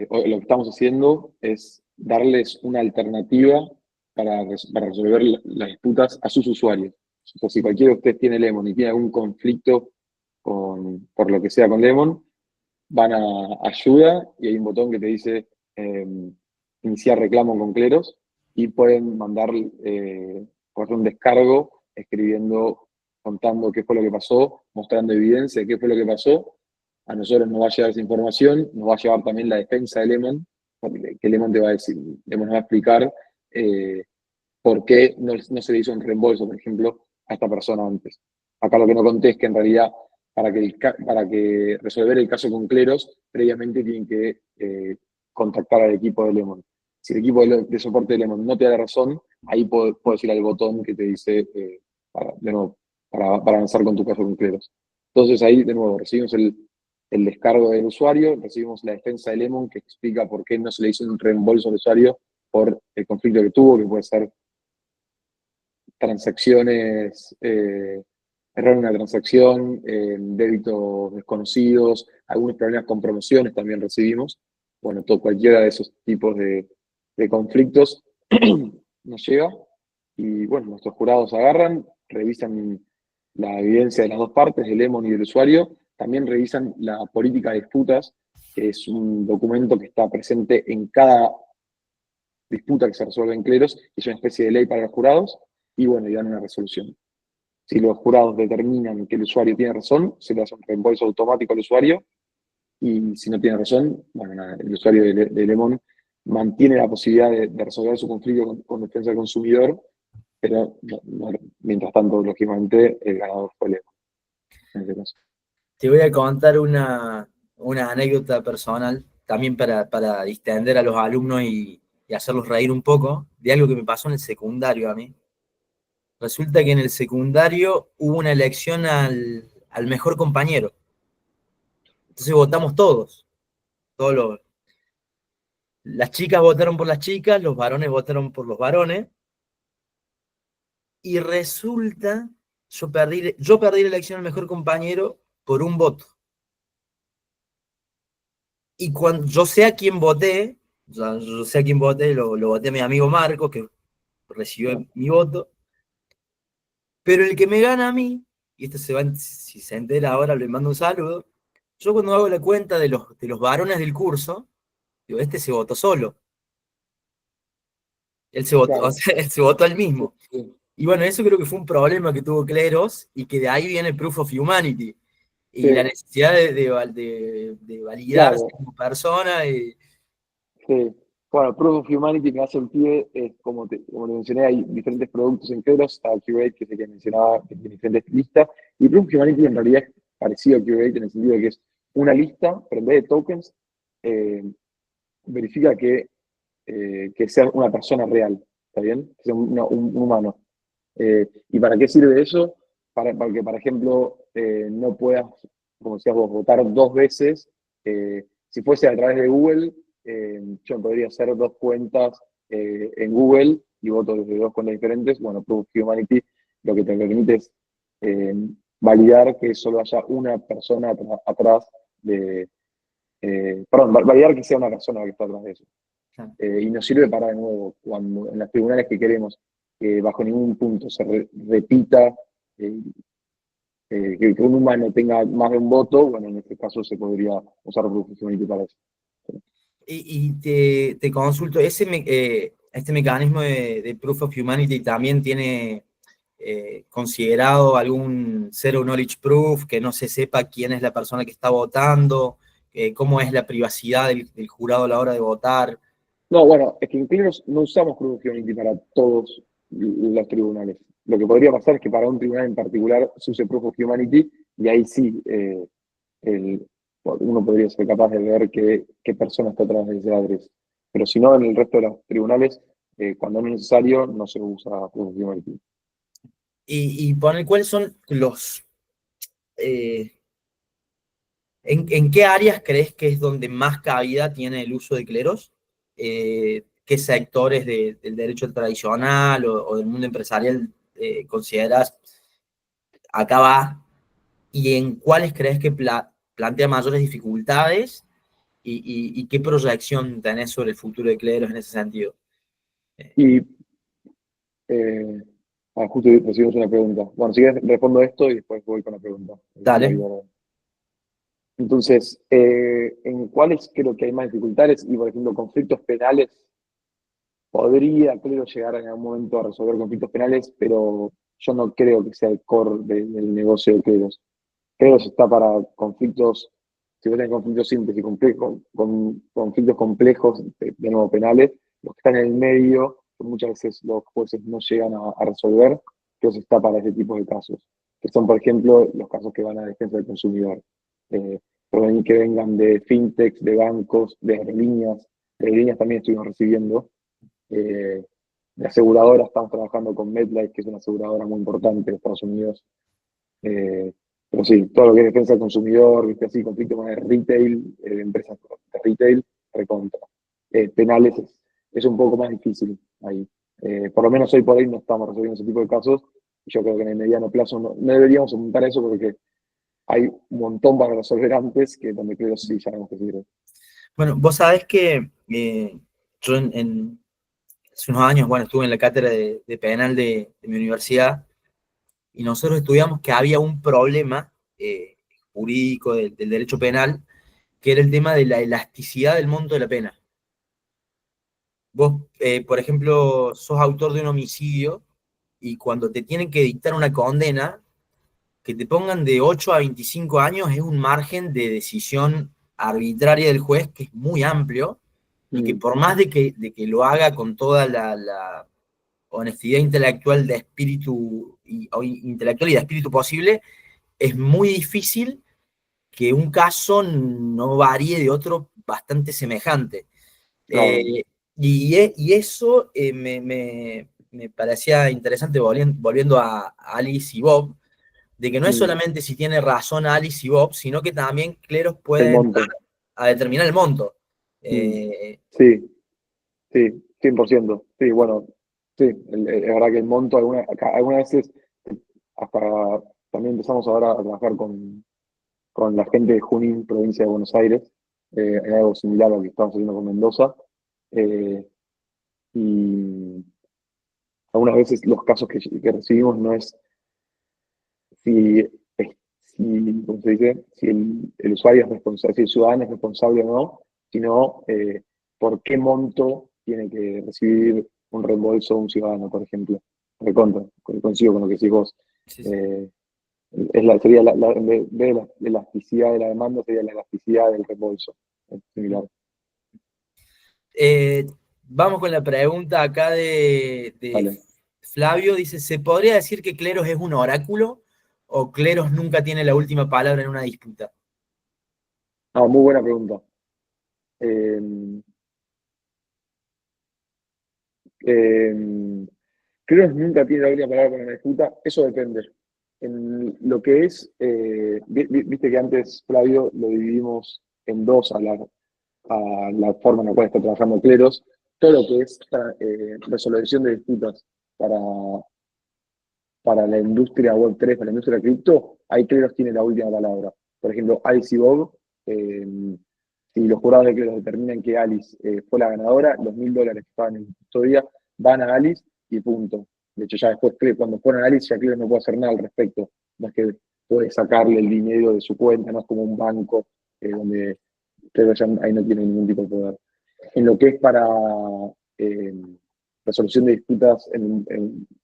Speaker 2: o lo que estamos haciendo es darles una alternativa para resolver las disputas a sus usuarios. O sea, si cualquiera de ustedes tiene Lemon y tiene algún conflicto por lo que sea con Lemon, van a ayuda y hay un botón que te dice iniciar reclamo con Cleros y pueden mandar por un descargo escribiendo, contando qué fue lo que pasó, mostrando evidencia de qué fue lo que pasó. A nosotros nos va a llegar esa información, nos va a llevar también la defensa de Lemon, que Lemon te va a decir, Lemon nos va a explicar por qué no se le hizo un reembolso, por ejemplo, a esta persona antes. Acá lo que no conté es que en realidad para que resolver el caso con Cleros, previamente tienen que contactar al equipo de Lemon. Si el equipo de soporte de Lemon no te da la razón, ahí puedes ir al botón que te dice de nuevo, para avanzar con tu caso con Cleros. Entonces ahí, de nuevo, recibimos el descargo del usuario, recibimos la defensa de Lemon que explica por qué no se le hizo un reembolso al usuario por el conflicto que tuvo, que puede ser transacciones, error en una transacción, débitos desconocidos, algunos problemas con promociones también recibimos. Bueno, cualquiera de esos tipos de conflictos nos llega y bueno, nuestros jurados agarran, revisan la evidencia de las dos partes, del Lemon y del usuario, también revisan la política de disputas, que es un documento que está presente en cada disputa que se resuelve en Cleros, es una especie de ley para los jurados, y bueno, y dan una resolución. Si los jurados determinan que el usuario tiene razón, se le hace un reembolso automático al usuario, y si no tiene razón, bueno, nada, el usuario de Lemon mantiene la posibilidad de resolver su conflicto con defensa del consumidor, pero mientras tanto, lógicamente, el ganador fue Lemon, en este caso.
Speaker 1: Te voy a contar una anécdota personal, también para distender a los alumnos y hacerlos reír un poco, de algo que me pasó en el secundario a mí. Resulta que en el secundario hubo una elección al mejor compañero. Entonces votamos todos las chicas votaron por las chicas, los varones votaron por los varones, y resulta, yo perdí la elección al mejor compañero por un voto. Y cuando yo sé a quién voté, yo sé a quién voté, lo voté a mi amigo Marco, que recibió mi voto, pero el que me gana a mí, y esto si se entera ahora, le mando un saludo, yo cuando hago la cuenta de los varones del curso, digo, este se votó solo. Él se votó,
Speaker 2: Claro.
Speaker 1: o sea, él se votó al mismo.
Speaker 2: Sí.
Speaker 1: Y bueno, eso creo que fue un problema que tuvo Cleros, y que de ahí viene Proof of Humanity, y
Speaker 2: Sí,
Speaker 1: la necesidad de validarse
Speaker 2: claro,
Speaker 1: como persona.
Speaker 2: sí. Bueno, Proof of Humanity me hace el pie, como te mencioné, hay diferentes productos enteros, está Curate, que es el que mencionaba, que tiene diferentes listas, y Proof of Humanity en realidad es parecido a Curate en el sentido de que es una lista, pero en vez de tokens, eh, verifica que sea una persona real, ¿está bien? Que sea un humano. ¿Y para qué sirve eso? Para que, por ejemplo, no puedas, como decías vos, votar dos veces. Si fuese a través de Google, yo podría hacer dos cuentas en Google y voto desde dos cuentas diferentes. Bueno, Proof of Humanity lo que te permite es eh, validar que solo haya una persona atrás de... perdón, validar que sea una persona la que está atrás de eso. Y nos sirve para, de nuevo, cuando en las tribunales que queremos que bajo ningún punto se repita, que un humano tenga más de un voto, bueno, en este caso se podría usar proporcionalmente para eso.
Speaker 1: Y te consulto, este mecanismo de Proof of Humanity también tiene considerado algún Zero Knowledge Proof, que no se sepa quién es la persona que está votando, cómo es la privacidad del jurado a la hora de votar.
Speaker 2: No, bueno, es que incluso no usamos Proof of Humanity para todos los tribunales. Lo que podría pasar es que para un tribunal en particular se use Proof of Humanity y ahí sí uno podría ser capaz de ver qué persona está atrás de ese adres. Pero si no, en el resto de los tribunales, cuando no es necesario, no se usa Proof of Humanity.
Speaker 1: Y poner cuáles son eh, ¿en qué áreas crees que es donde más cabida tiene el uso de cleros? ¿Qué sectores del derecho tradicional o del mundo empresarial consideras acá va? ¿Y en cuáles crees que plantea mayores dificultades y qué proyección tenés sobre el futuro de Cleros en ese sentido.
Speaker 2: Y justo recibimos una pregunta. Bueno, si quieres respondo esto y después voy con la pregunta.
Speaker 1: Dale.
Speaker 2: Entonces, ¿en cuáles creo que hay más dificultades? Y, por ejemplo, conflictos penales. Podría, creo, llegar en algún momento a resolver conflictos penales, pero yo no creo que sea el core del negocio de Cleros. Cleros está para conflictos, si vos tenés conflictos simples y con conflictos complejos, de nuevo penales, los que están en el medio, que muchas veces los jueces no llegan a resolver, Cleros está para ese tipo de casos, que son, por ejemplo, los casos que van a defensa del consumidor. Eh, que vengan de fintechs, de bancos, de aerolíneas también estuvimos recibiendo. De aseguradora estamos trabajando con MetLife, que es una aseguradora muy importante de Estados Unidos. Pero sí, todo lo que es defensa del consumidor, ¿viste? Así, conflicto con el retail, empresas de retail, recontra. Penales es un poco más difícil ahí. Por lo menos hoy por hoy no estamos resolviendo ese tipo de casos. Y yo creo que en el mediano plazo no deberíamos aumentar eso porque hay un montón para resolver antes que donde creo sí sabemos que sirve.
Speaker 1: Bueno, vos sabés que yo hace unos años, bueno, estuve en la cátedra de penal de mi universidad y nosotros estudiamos que había un problema jurídico del derecho penal, que era el tema de la elasticidad del monto de la pena. Vos, por ejemplo, sos autor de un homicidio y cuando te tienen que dictar una condena, que te pongan de 8 a 25 años es un margen de decisión arbitraria del juez que es muy amplio y que por más de que lo haga con toda la honestidad intelectual de espíritu intelectual y de espíritu posible, es muy difícil que un caso no varíe de otro bastante semejante.
Speaker 2: Claro.
Speaker 1: Y eso me parecía interesante volviendo a Alice y Bob, de que no es solamente si tiene razón Alice y Bob, sino que también Cleros
Speaker 2: El
Speaker 1: puede entrar
Speaker 2: monto.
Speaker 1: a determinar el monto.
Speaker 2: Sí, sí, 100%. Sí, bueno, sí, es verdad que el monto algunas veces, hasta también empezamos ahora a trabajar con la gente de Junín, provincia de Buenos Aires, en algo similar a lo que estamos haciendo con Mendoza. eh, y algunas veces los casos que recibimos no es si, ¿cómo se dice? Si el usuario es responsable, si el ciudadano es responsable o no, sino por qué monto tiene que recibir un reembolso un ciudadano, por ejemplo. Recontra, coincido con lo que decís vos.
Speaker 1: Sí, sí.
Speaker 2: Eh, sería en vez de la elasticidad de la demanda, sería la elasticidad del reembolso. Es similar.
Speaker 1: Vamos con la pregunta acá de
Speaker 2: Vale.
Speaker 1: Flavio. Dice, ¿se podría decir que Cleros es un oráculo o Cleros nunca tiene la última palabra en una disputa?
Speaker 2: Muy buena pregunta. Eh, eh, Creo que nunca tiene la última palabra con la disputa, eso depende. En lo que es, viste que antes, Flavio, lo dividimos en dos a la forma en la cual está trabajando Cleros, todo lo que es resolución de disputas para, para la industria Web3, para la industria cripto, ahí Cleros tiene la última palabra. Por ejemplo, Alice y Bob, si los jurados de Cleros determinan que Alice fue la ganadora, los $1.000 que estaban en custodia van a Alice y punto. De hecho, ya después, cuando fueron a Alice, ya Cleros no puede hacer nada al respecto. No es que puede sacarle el dinero de su cuenta, no es como un banco donde Cleros ya ahí no tiene ningún tipo de poder. En lo que es para eh, resolución de disputas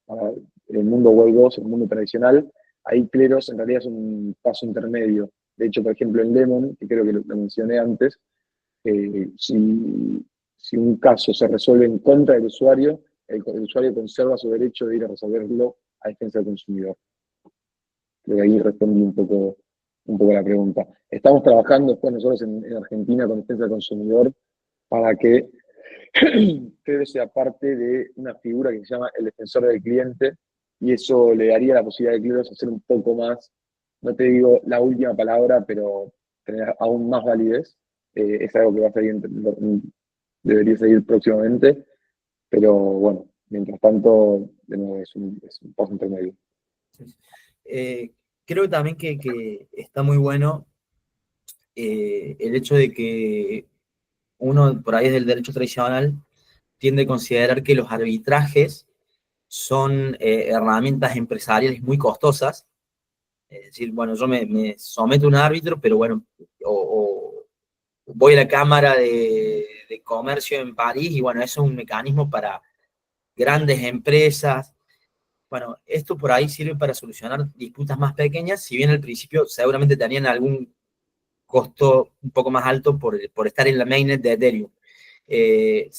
Speaker 2: para el mundo Web 2, el mundo tradicional, ahí Cleros en realidad es un paso intermedio. De hecho, por ejemplo, en Lemon, que creo que lo mencioné antes, si un caso se resuelve en contra del usuario, el usuario conserva su derecho de ir a resolverlo a defensa del consumidor. Creo que ahí respondí un poco a la pregunta. Estamos trabajando después nosotros en Argentina con defensa del consumidor para que creo que sea parte de una figura que se llama el defensor del cliente, y eso le daría la posibilidad de Cleros hacer un poco más, no te digo la última palabra, pero tener aún más validez. Es algo que va a seguir, debería seguir próximamente, pero bueno, mientras tanto, de nuevo, es un paso intermedio.
Speaker 1: Sí. Creo también que está muy bueno el hecho de que uno, por ahí desde el derecho tradicional, tiende a considerar que los arbitrajes son herramientas empresariales muy costosas. Es decir, bueno, yo me someto a un árbitro, pero bueno, o voy a la Cámara de Comercio en París y bueno, eso es un mecanismo para grandes empresas. Bueno, esto por ahí sirve para solucionar disputas más pequeñas, si bien al principio seguramente tenían algún costo un poco más alto por estar en la mainnet de Ethereum. Eh,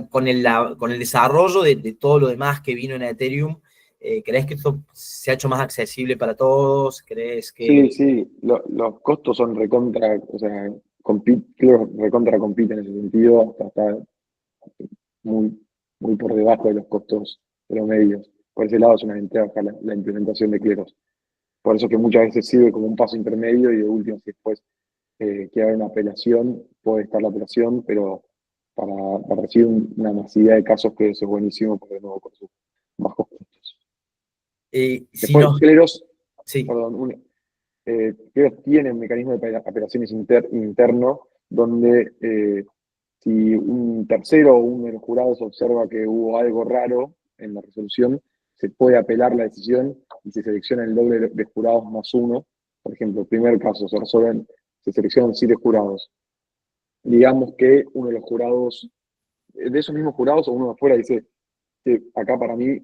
Speaker 1: con el desarrollo de todo lo demás que vino en Ethereum, ¿crees que esto se ha hecho más accesible para todos? ¿Crees
Speaker 2: Sí,
Speaker 1: que
Speaker 2: sí, los costos son recontra, o sea, creo que recontra compiten en ese sentido, hasta está muy, muy por debajo de los costos promedios. Por ese lado es una ventaja la implementación de cleros. Por eso que muchas veces sirve como un paso intermedio y de último, si después quiere haber una apelación, puede estar la apelación, pero para recibir una masividad de casos que eso es buenísimo, porque de nuevo con sus bajos costos.
Speaker 1: si
Speaker 2: Después,
Speaker 1: nos...
Speaker 2: cleros,
Speaker 1: Sí,
Speaker 2: perdón, ellos tienen mecanismos de apelaciones interno donde si un tercero o uno de los jurados observa que hubo algo raro en la resolución, se puede apelar la decisión y se selecciona el doble de jurados más uno. Por ejemplo, primer caso, se seleccionan 7 jurados. Digamos que uno de los jurados, de esos mismos jurados o uno de afuera, dice que acá para mí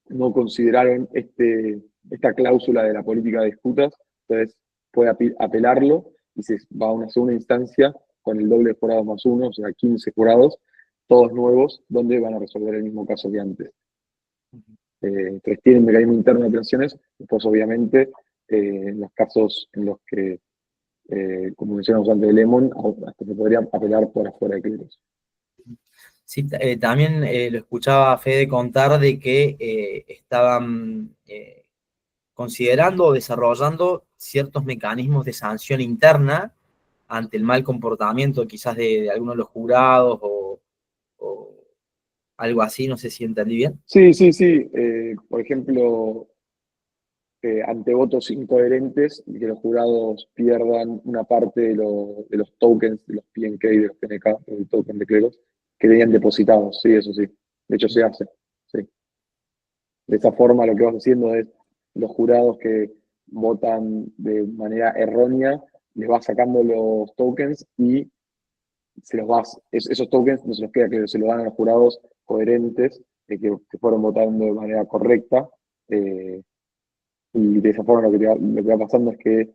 Speaker 2: no consideraron esta cláusula de la política de disputas, entonces puede apelarlo y se va a una segunda instancia con el doble de jurados más uno, o sea, 15 jurados, todos nuevos, donde van a resolver el mismo caso que antes. Entonces tienen mecanismo interno de apelaciones, después obviamente en los casos en los que, como mencionamos antes de Lemon, hasta se podría apelar por afuera de cleros.
Speaker 1: sí, también lo escuchaba a Fede contar de que estaban considerando o desarrollando ciertos mecanismos de sanción interna ante el mal comportamiento quizás de algunos de los jurados o algo así, no sé si entendí bien.
Speaker 2: Sí, sí, sí. Por ejemplo, ante votos incoherentes y que los jurados pierdan una parte de los tokens, de los PNK, de los PNK, del token de cleros, que tenían depositados. Sí, eso sí. De hecho, se hace. Sí. De esa forma, lo que vas haciendo es los jurados que votan de manera errónea, les vas sacando los tokens y esos tokens no se los queda, que se los dan a los jurados coherentes, que fueron votando de manera correcta. eh, y de esa forma lo que va pasando es que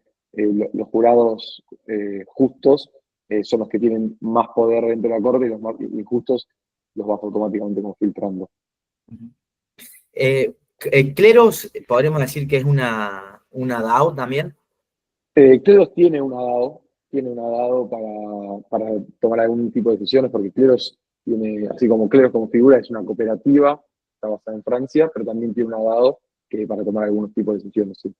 Speaker 2: los jurados justos son los que tienen más poder dentro de la corte y los más injustos los vas automáticamente como filtrando.
Speaker 1: Cleros, podríamos decir que es una DAO también.
Speaker 2: Cleros tiene una DAO para tomar algún tipo de decisiones, porque Cleros tiene, así como Cleros como figura, es una cooperativa, está basada en Francia, pero también tiene una DAO que para tomar algunos tipos de decisiones, sí.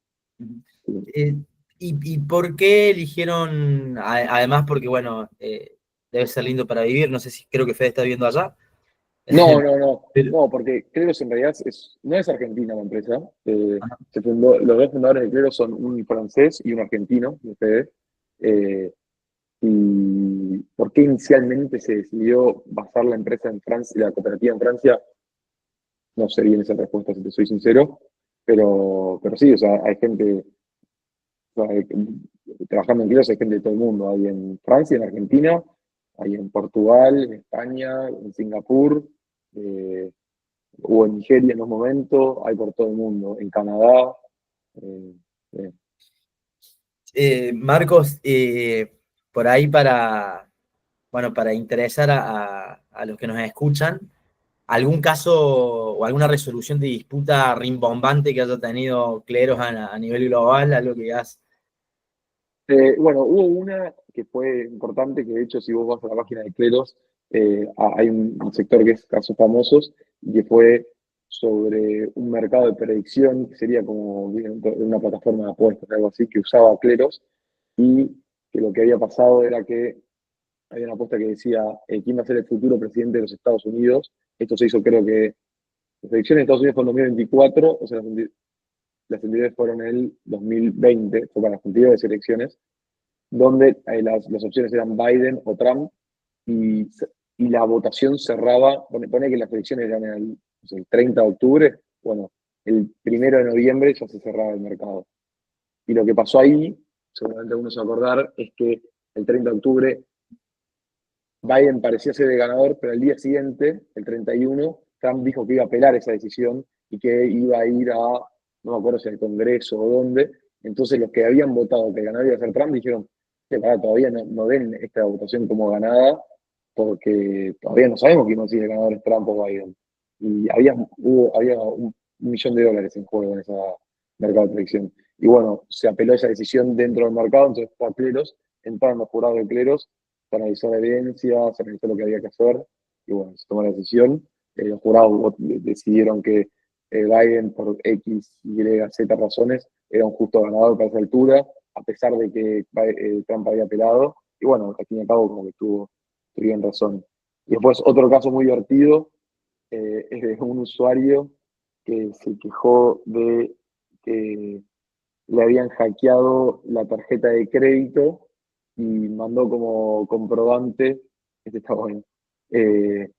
Speaker 2: Sí.
Speaker 1: Eh, y por qué eligieron, además porque, bueno, debe ser lindo para vivir, no sé si creo que Fede está viviendo allá.
Speaker 2: No, no, no,
Speaker 1: Pero-
Speaker 2: no, porque Cleros en realidad no es argentina la empresa.
Speaker 1: ajá,
Speaker 2: Los dos fundadores de Cleros son un francés y un argentino, ustedes. ¿Y por qué inicialmente se decidió basar la empresa en Francia, la cooperativa en Francia? No sé bien esa respuesta, si te soy sincero, pero sí, o sea, hay gente, o sea, trabajando en Cleros hay gente de todo el mundo, hay en Francia, en Argentina, hay en Portugal, en España, en Singapur, eh, o en Nigeria en un momento, hay por todo el mundo, en Canadá. eh, eh.
Speaker 1: Marcos, por ahí bueno, para interesar a los que nos escuchan, ¿algún caso o alguna resolución de disputa rimbombante que haya tenido Cleros a nivel global? Algo que digas,
Speaker 2: Bueno, hubo una que fue importante, que de hecho si vos vas a la página de Cleros, hay un sector que es casos famosos, y que fue sobre un mercado de predicción, que sería como una plataforma de apuestas, algo así, que usaba Cleros, y que lo que había pasado era que había una apuesta que decía quién va a ser el futuro presidente de los Estados Unidos. Esto se hizo, creo que las elecciones de Estados Unidos fueron en 2024, o sea, las anteriores fueron en el 2020, fue para las anteriores elecciones. donde las opciones eran Biden o Trump, y, y la votación cerraba, pone que las elecciones eran el 30 de octubre, bueno, el 1 de noviembre ya se cerraba el mercado. Y lo que pasó ahí, seguramente algunos se va a acordar, es que el 30 de octubre Biden parecía ser el ganador, pero al día siguiente, el 31, Trump dijo que iba a apelar esa decisión y que iba a ir no me acuerdo si al Congreso o dónde. Entonces los que habían votado que el ganador iba a ser Trump dijeron que todavía no den esta votación como ganada, porque todavía no sabemos quién va a ser el ganador, es Trump o Biden. Y había $1 millón en juego en ese mercado de predicción. Y bueno, se apeló esa decisión dentro del mercado, entonces fue a cleros, entraron los jurados de cleros, se analizó la evidencia, se analizó lo que había que hacer, y bueno, se tomó la decisión. Los jurados decidieron que Biden, por X, Y, Z razones, era un justo ganador para esa altura, a pesar de que Trump había apelado, y bueno, al fin y al cabo como que tuvieron razón. Y después otro caso muy divertido es de un usuario que se quejó de que le habían hackeado la tarjeta de crédito y mandó como comprobante, este está bueno, eh,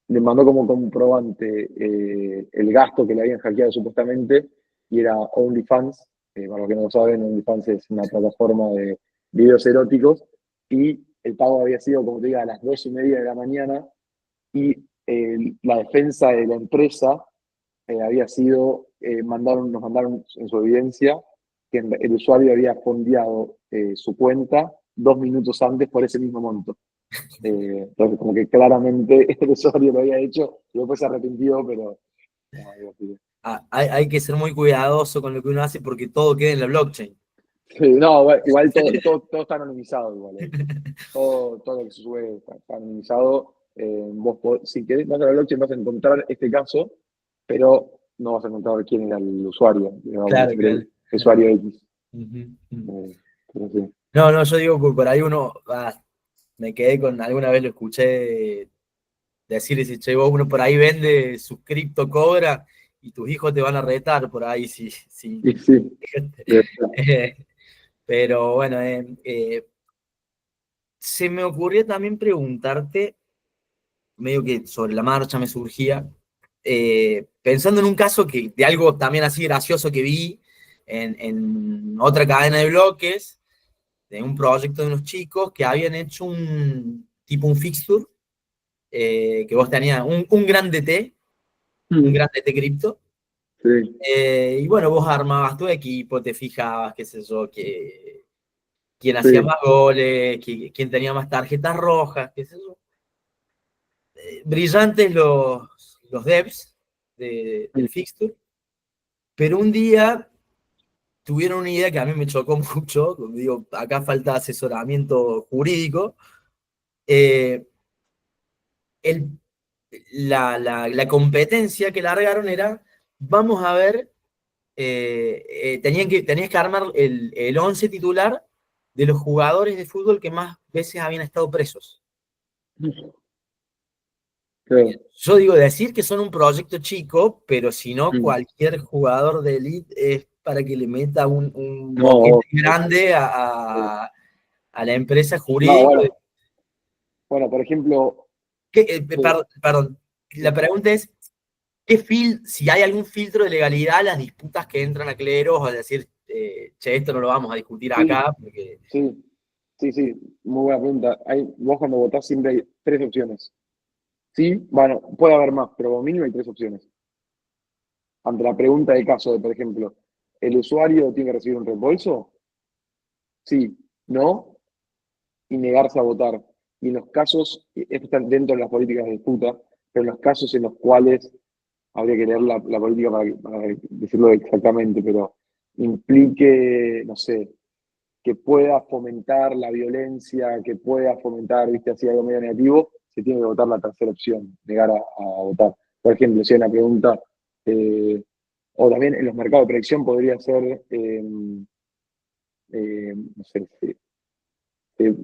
Speaker 2: le mandó como comprobante el gasto que le habían hackeado supuestamente, y era OnlyFans. Para los que no lo saben, OnlyFans es una plataforma de videos eróticos, y el pago había sido, como te digo, a las 2:30 de la mañana, y la defensa de la empresa había sido, nos mandaron en su evidencia que el usuario había fondeado su cuenta 2 minutos antes por ese mismo monto. Entonces, como que claramente el usuario lo había hecho y después se arrepintió, pero no, divertido.
Speaker 1: Hay que ser muy cuidadoso con lo que uno hace porque todo queda en la blockchain.
Speaker 2: Sí, no, igual todo está anonimizado, igual. Todo lo que se sube está anonimizado. Si querés, vas a la blockchain, vas a encontrar este caso, pero no vas a encontrar quién era el usuario. Digamos,
Speaker 1: Claro, claro.
Speaker 2: el usuario X.
Speaker 1: Ujú, ujú.
Speaker 2: Pero sí.
Speaker 1: No, yo digo que por ahí me quedé con, alguna vez lo escuché decir ese che, vos uno por ahí vende sus cripto cobra y tus hijos te van a retar por ahí si.
Speaker 2: Y sí, de verdad.
Speaker 1: Pero bueno, se me ocurrió también preguntarte, medio que sobre la marcha me surgía, pensando en un caso de algo también así gracioso que vi en otra cadena de bloques, de un proyecto de unos chicos que habían hecho un fixture, que vos tenías un gran DT, un gran DT cripto,
Speaker 2: Sí,
Speaker 1: y bueno, vos armabas tu equipo, te fijabas, qué sé yo, quién hacía
Speaker 2: sí,
Speaker 1: más goles, quién tenía más tarjetas rojas, qué sé yo. Brillantes los devs del fixture, pero un día tuvieron una idea que a mí me chocó mucho, como digo, acá falta asesoramiento jurídico. eh, el, la competencia que largaron era, vamos a ver, tenías que armar el 11 titular de los jugadores de fútbol que más veces habían estado presos.
Speaker 2: claro.
Speaker 1: Yo digo, decir que son un proyecto chico, pero si no, cualquier jugador de elite es para que le meta un
Speaker 2: No,
Speaker 1: boquete grande a la empresa
Speaker 2: no,
Speaker 1: jurídica.
Speaker 2: bueno, por ejemplo,
Speaker 1: Perdón, la pregunta es, si hay algún filtro de legalidad a las disputas que entran a cleros, o decir, che, esto no lo vamos a discutir
Speaker 2: sí,
Speaker 1: acá, porque...
Speaker 2: sí, sí, muy buena pregunta. Vos cuando votás siempre hay 3 opciones. Sí, bueno, puede haber más, pero como mínimo hay 3 opciones. Ante la pregunta del caso de, por ejemplo, ¿el usuario tiene que recibir un reembolso? Sí, no, y negarse a votar. Y en los casos, esto está dentro de las políticas de disputa, pero en los casos en los cuales, habría que leer la política para decirlo exactamente, pero implique, no sé, que pueda fomentar la violencia, que pueda fomentar, viste, así algo medio negativo, se tiene que votar la tercera opción, negar a votar. Por ejemplo, si hay una pregunta, o también en los mercados de predicción podría ser, no sé, eh,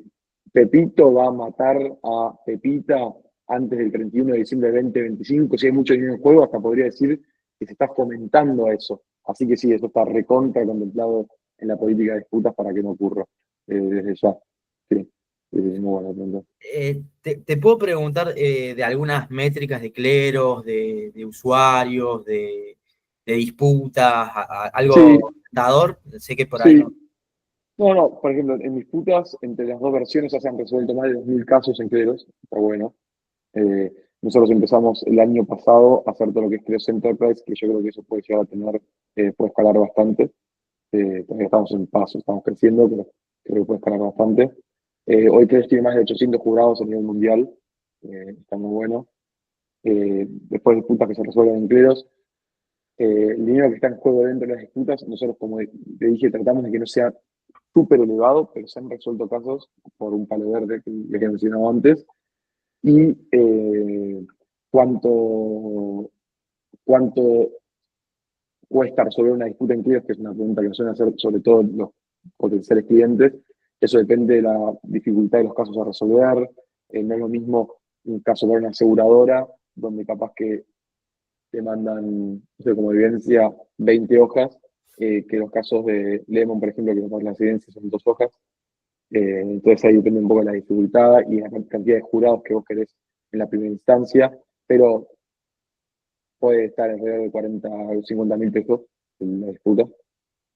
Speaker 2: Pepito va a matar a Pepita antes del 31 de diciembre de 2025. Si hay mucho dinero en juego, hasta podría decir que se está fomentando eso. Así que sí, eso está recontra contemplado en la política de disputas para que no ocurra. desde ya. Sí, sí, muy buena pregunta.
Speaker 1: Te puedo preguntar de algunas métricas de cleros, de usuarios, de disputas, algo
Speaker 2: Sí,
Speaker 1: dador. Sé que por ahí no.
Speaker 2: sí. No, no, por ejemplo, en disputas entre las dos versiones ya se han resuelto más de 2000 casos en cleros, está bueno. Eh, Nosotros empezamos el año pasado a hacer todo lo que es Cleros Enterprise, que yo creo que eso puede llegar a tener, puede escalar bastante. Todavía estamos en paso, estamos creciendo, pero creo que puede escalar bastante. Hoy Cleros tiene más de 800 jurados a nivel mundial, está muy bueno. Después de disputas que se resuelven en Cleros, el dinero que está en juego dentro de las disputas, nosotros, como te dije, tratamos de que no sea súper elevado, pero se han resuelto casos por un palo verde que les he mencionado antes. Y cuánto, cuánto cuesta resolver una disputa en clientes, que es una pregunta que nos suelen hacer sobre todo los potenciales clientes. Eso depende de la dificultad de los casos a resolver. No es lo mismo un caso para una aseguradora, donde capaz que te mandan, no sé, como evidencia 20 hojas, que los casos de Lemon, por ejemplo, que capaz las evidencias son 2 hojas. Entonces ahí depende un poco de la dificultad y la cantidad de jurados que vos querés en la primera instancia, pero puede estar alrededor de 40 o 50 mil pesos en la disputa.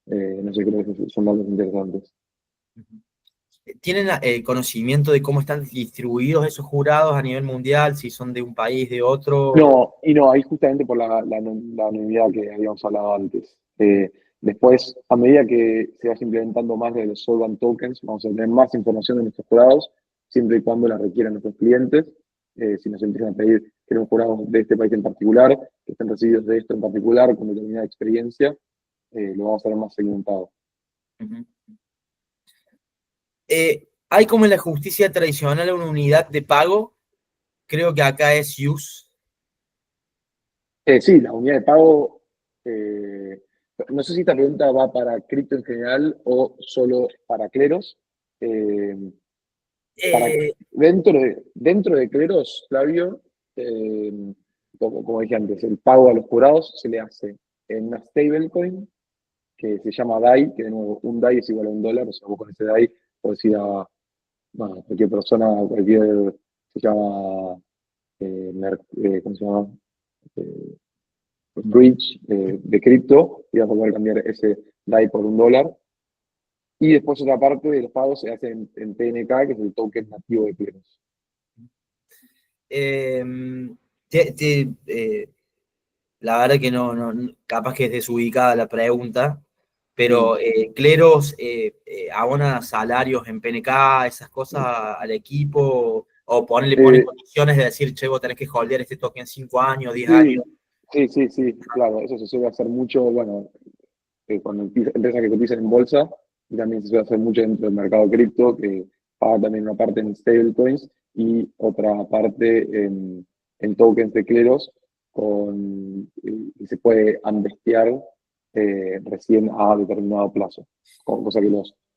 Speaker 2: No sé, creo que son datos interesantes.
Speaker 1: ¿Tienen conocimiento de cómo están distribuidos esos jurados a nivel mundial? Si son de un país, de otro.
Speaker 2: No, y no, ahí justamente por la anonimidad que habíamos hablado antes. Después, a medida que se vaya implementando más de los Solvent Tokens, vamos a tener más información de nuestros jurados, siempre y cuando la requieran nuestros clientes. Si nos empiezan a pedir que queremos jurados de este país en particular, que estén recibidos de esto en particular, con determinada experiencia, lo vamos a ver más segmentado.
Speaker 1: Ujú. Hay como en la justicia tradicional una unidad de pago. Creo que acá es use.
Speaker 2: Sí, la unidad de pago, no sé si esta pregunta va para cripto en general o solo para cleros. Eh,
Speaker 1: Eh,
Speaker 2: dentro de cleros, Flavio, eh, como dije antes, el pago a los jurados se le hace en una stablecoin que se llama DAI, que de nuevo, un DAI es igual a $1, o sea, vos con ese DAI podés ir a, bueno, cualquier persona, cualquier, se llama, ¿cómo se llama? Eh, bridge de cripto y vas a poder cambiar ese DAI por $1. Y después otra parte de los pagos se hace en PNK, que es el token nativo de Cleros.
Speaker 1: eh, la verdad que capaz que es desubicada la pregunta,
Speaker 2: Mm.
Speaker 1: pero Cleros abona salarios en PNK, esas cosas al equipo, o pone
Speaker 2: Eh,
Speaker 1: condiciones de decir, che, vos tenés que holdear este token 5 años, 10
Speaker 2: sí,
Speaker 1: años.
Speaker 2: sí, claro, eso se suele hacer mucho, bueno, con empresas que cotizan en bolsa, y también se suele hacer mucho dentro del mercado cripto, que paga también una parte en stablecoins y otra parte en tokens de cleros, y se puede amnestiar recién a determinado plazo, cosa que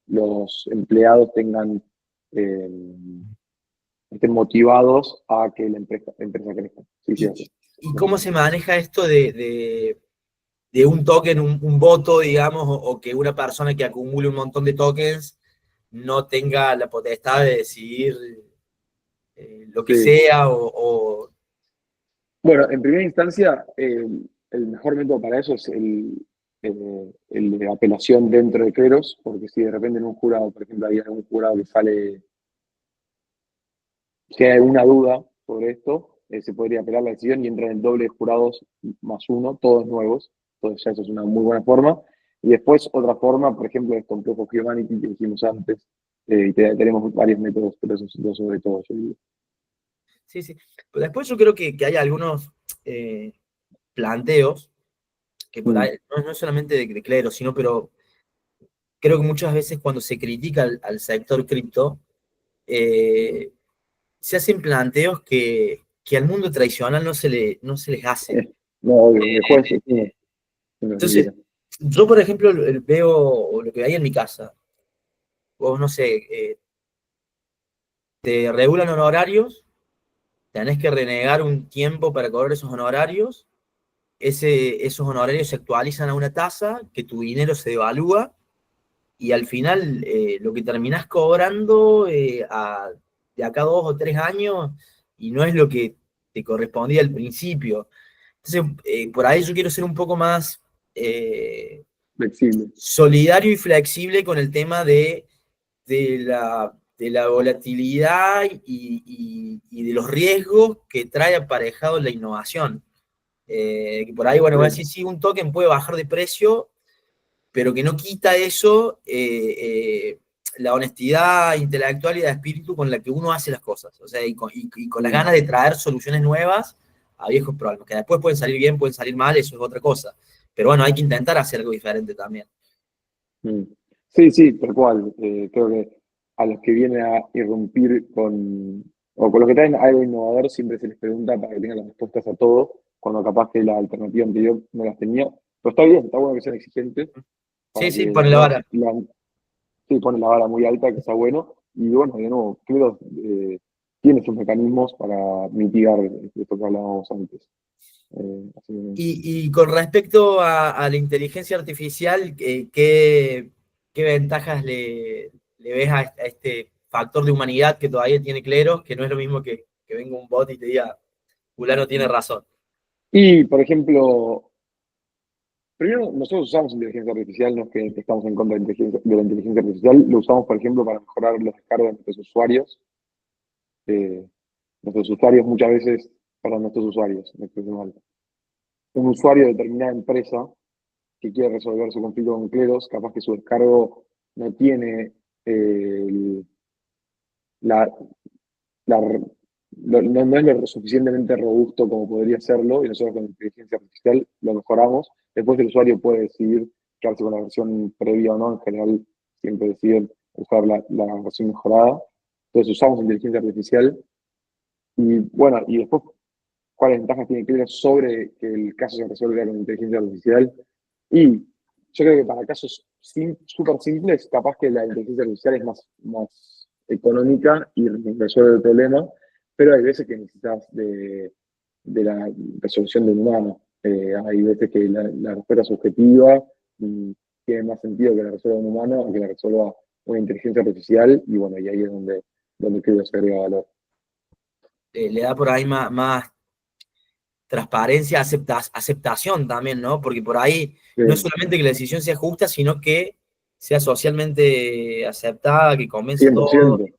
Speaker 2: los empleados eh, estén motivados a que la empresa crezca. Sí, sí,
Speaker 1: ¿Y, y cómo se maneja esto de un token, un voto, digamos, o que una persona que acumule un montón de tokens no tenga la potestad de decidir lo que
Speaker 2: sí.
Speaker 1: sea
Speaker 2: Bueno, en primera instancia, el mejor método para eso es el de apelación dentro de cleros, porque si de repente en un jurado, por ejemplo, hay algún jurado que sale, si hay alguna duda sobre esto, se podría apelar la decisión y entran el doble de jurados más uno, todos nuevos. Entonces ya eso es una muy buena forma. Y después otra forma, por ejemplo, es con Proof of Humanity que dijimos antes, y tenemos varios métodos, pero esos dos sobre todo, yo diría.
Speaker 1: Sí, sí. Pero después yo creo que hay algunos eh, planteos que por
Speaker 2: Mm.
Speaker 1: ahí, no es solamente de clero, sino, pero creo que muchas veces cuando se critica al sector cripto, eh, se hacen planteos que al mundo tradicional no se les hace.
Speaker 2: No, obvio, de jueces, uno se
Speaker 1: Entonces,
Speaker 2: quiera.
Speaker 1: yo, por ejemplo, veo lo que hay en mi casa. Vos, no sé, te regulan honorarios, tenés que renegar un tiempo para cobrar esos honorarios, esos honorarios se actualizan a una tasa, que tu dinero se devalúa, y al final lo que terminás cobrando de acá 2 o 3 años y no es lo que te correspondía al principio. Entonces, por ahí yo quiero ser un poco más
Speaker 2: Flexible.
Speaker 1: solidario y flexible con el tema de la volatilidad y de los riesgos que trae aparejado la innovación. Que por ahí, bueno, voy a decir, sí, un token puede bajar de precio, pero que no quita eso la honestidad intelectual y de espíritu con la que uno hace las cosas. O sea, y con las ganas de traer soluciones nuevas a viejos problemas, que después pueden salir bien, pueden salir mal, eso es otra cosa. Pero bueno, hay que intentar hacer algo diferente también.
Speaker 2: Sí, sí, tal cual. Creo que a los que vienen a irrumpir o con los que traen algo innovador, siempre se les pregunta para que tengan las respuestas a todo, cuando capaz que la alternativa anterior no las tenía. Pero está bien, está bueno que sean exigentes
Speaker 1: Sí,
Speaker 2: para
Speaker 1: sí,
Speaker 2: que
Speaker 1: pone la vara.
Speaker 2: sí, ponen la vara muy alta, que está bueno. Y bueno, de nuevo, creo tiene sus mecanismos para mitigar esto que hablábamos antes. Así que,
Speaker 1: Y con respecto a la inteligencia artificial, ¿qué ventajas le ves a este factor de humanidad que todavía tiene Cleros, que no es lo mismo que venga un bot y te diga, fulano tiene razón?
Speaker 2: y, por ejemplo, primero, nosotros usamos inteligencia artificial, no es que estamos en contra de la inteligencia artificial, lo usamos, por ejemplo, para mejorar los descargos de nuestros usuarios. Nuestros usuarios muchas veces, para nuestros usuarios, me expresé mal. Un usuario de determinada empresa que quiere resolver su conflicto con Cleros, capaz que su descargo no tiene eh, la, la- no es lo suficientemente robusto como podría serlo, y nosotros con inteligencia artificial lo mejoramos. Después el usuario puede decidir quedarse con la versión previa o no, en general siempre deciden usar la versión mejorada. Entonces usamos inteligencia artificial y bueno, y después, ¿cuáles ventajas tiene Cleros sobre que el caso se resuelva con inteligencia artificial? Y yo creo que para casos súper simples, capaz que la inteligencia artificial es más económica y resuelve el problema, pero hay veces que necesitas de la resolución de un humano. Hay veces que la respuesta subjetiva tiene más sentido que la resuelva un humano o que la resuelva una inteligencia artificial, y bueno, y ahí es donde creo que se agrega valor.
Speaker 1: Le da por ahí más transparencia, aceptación también, ¿no? Porque por ahí no es
Speaker 2: Sí,
Speaker 1: solamente que la decisión sea justa, sino que sea socialmente aceptada, que convenza a todos.
Speaker 2: 100%.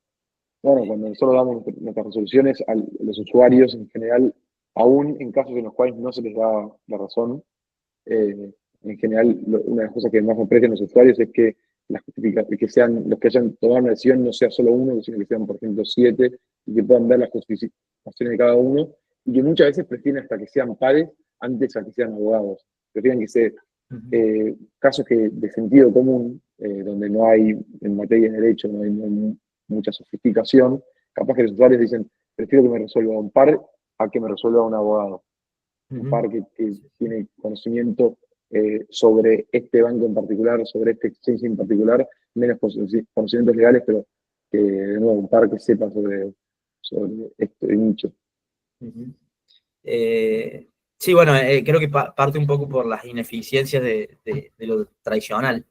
Speaker 2: Bueno, cuando nosotros damos nuestras resoluciones a los usuarios en general, aún en casos en los cuales no se les da la razón, en general una de las cosas que más aprecian los usuarios es que que sean los que hayan tomado una decisión no sea solo uno, sino que sean, por ejemplo, 7, y que puedan ver las justificaciones de cada uno, y que muchas veces prefieren hasta que sean pares antes a que sean abogados. Prefieren que sean casos de sentido común, donde no hay, en materia de derecho, no hay mucha sofisticación. Capaz que los usuarios dicen, prefiero que me resuelva un par a que me resuelva un abogado. Un
Speaker 1: Ujú.
Speaker 2: par que tiene conocimiento sobre este banco en particular, sobre este exchange en particular, menos conocimientos legales, pero que, de nuevo, un par que sepa sobre este nicho.
Speaker 1: Ujú. Sí, bueno, creo que parte un poco por las ineficiencias de lo tradicional.